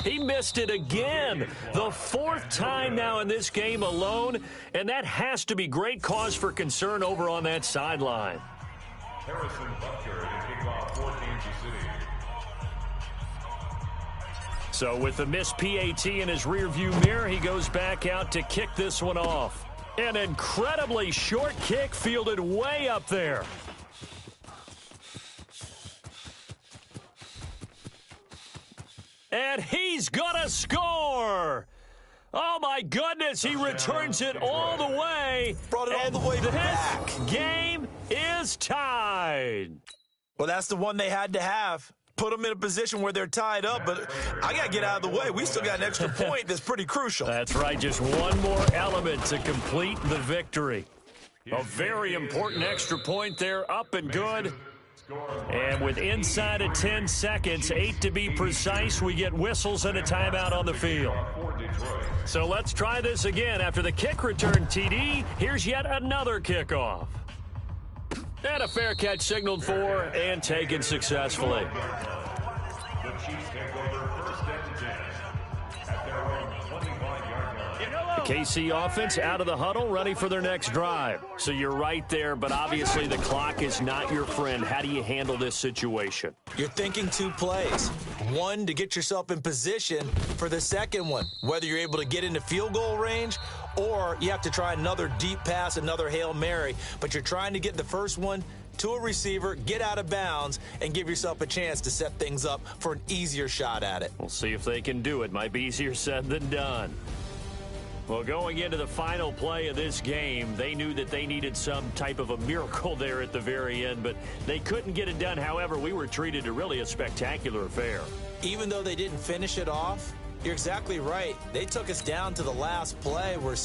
he missed it again. The 4th time now in this game alone. And that has to be great cause for concern over on that sideline. Harrison Butker to kick off for Kansas City. So with the missed PAT in his rearview mirror, he goes back out to kick this one off. An incredibly short kick fielded way up there. And he's gonna score! Oh my goodness, he returns it all the way. Brought it all the way back. Game is tied. Well, that's the one they had to have. Put them in a position where they're tied up, but I got to get out of the way. We still got an extra point that's pretty crucial. That's right, just one more element to complete the victory. A very important extra point there, up and good. And with inside of 10 seconds, 8 to be precise, we get whistles and a timeout on the field. So let's try this again. After the kick return, TD, here's yet another kickoff. And a fair catch signaled for and taken successfully. The Chiefs take over 1st and 10 at their own 25-yard line. KC offense out of the huddle, ready for their next drive. So you're right there, but obviously the clock is not your friend. How do you handle this situation? You're thinking 2 plays. One, to get yourself in position for the second one, whether you're able to get into field goal range or you have to try another deep pass, another Hail Mary, but you're trying to get the first one to a receiver, get out of bounds, and give yourself a chance to set things up for an easier shot at it. We'll see if they can do it. Might be easier said than done. Well, going into the final play of this game, they knew that they needed some type of a miracle there at the very end, but they couldn't get it done. However, we were treated to really a spectacular affair. Even though they didn't finish it off, you're exactly right. They took us down to the last play where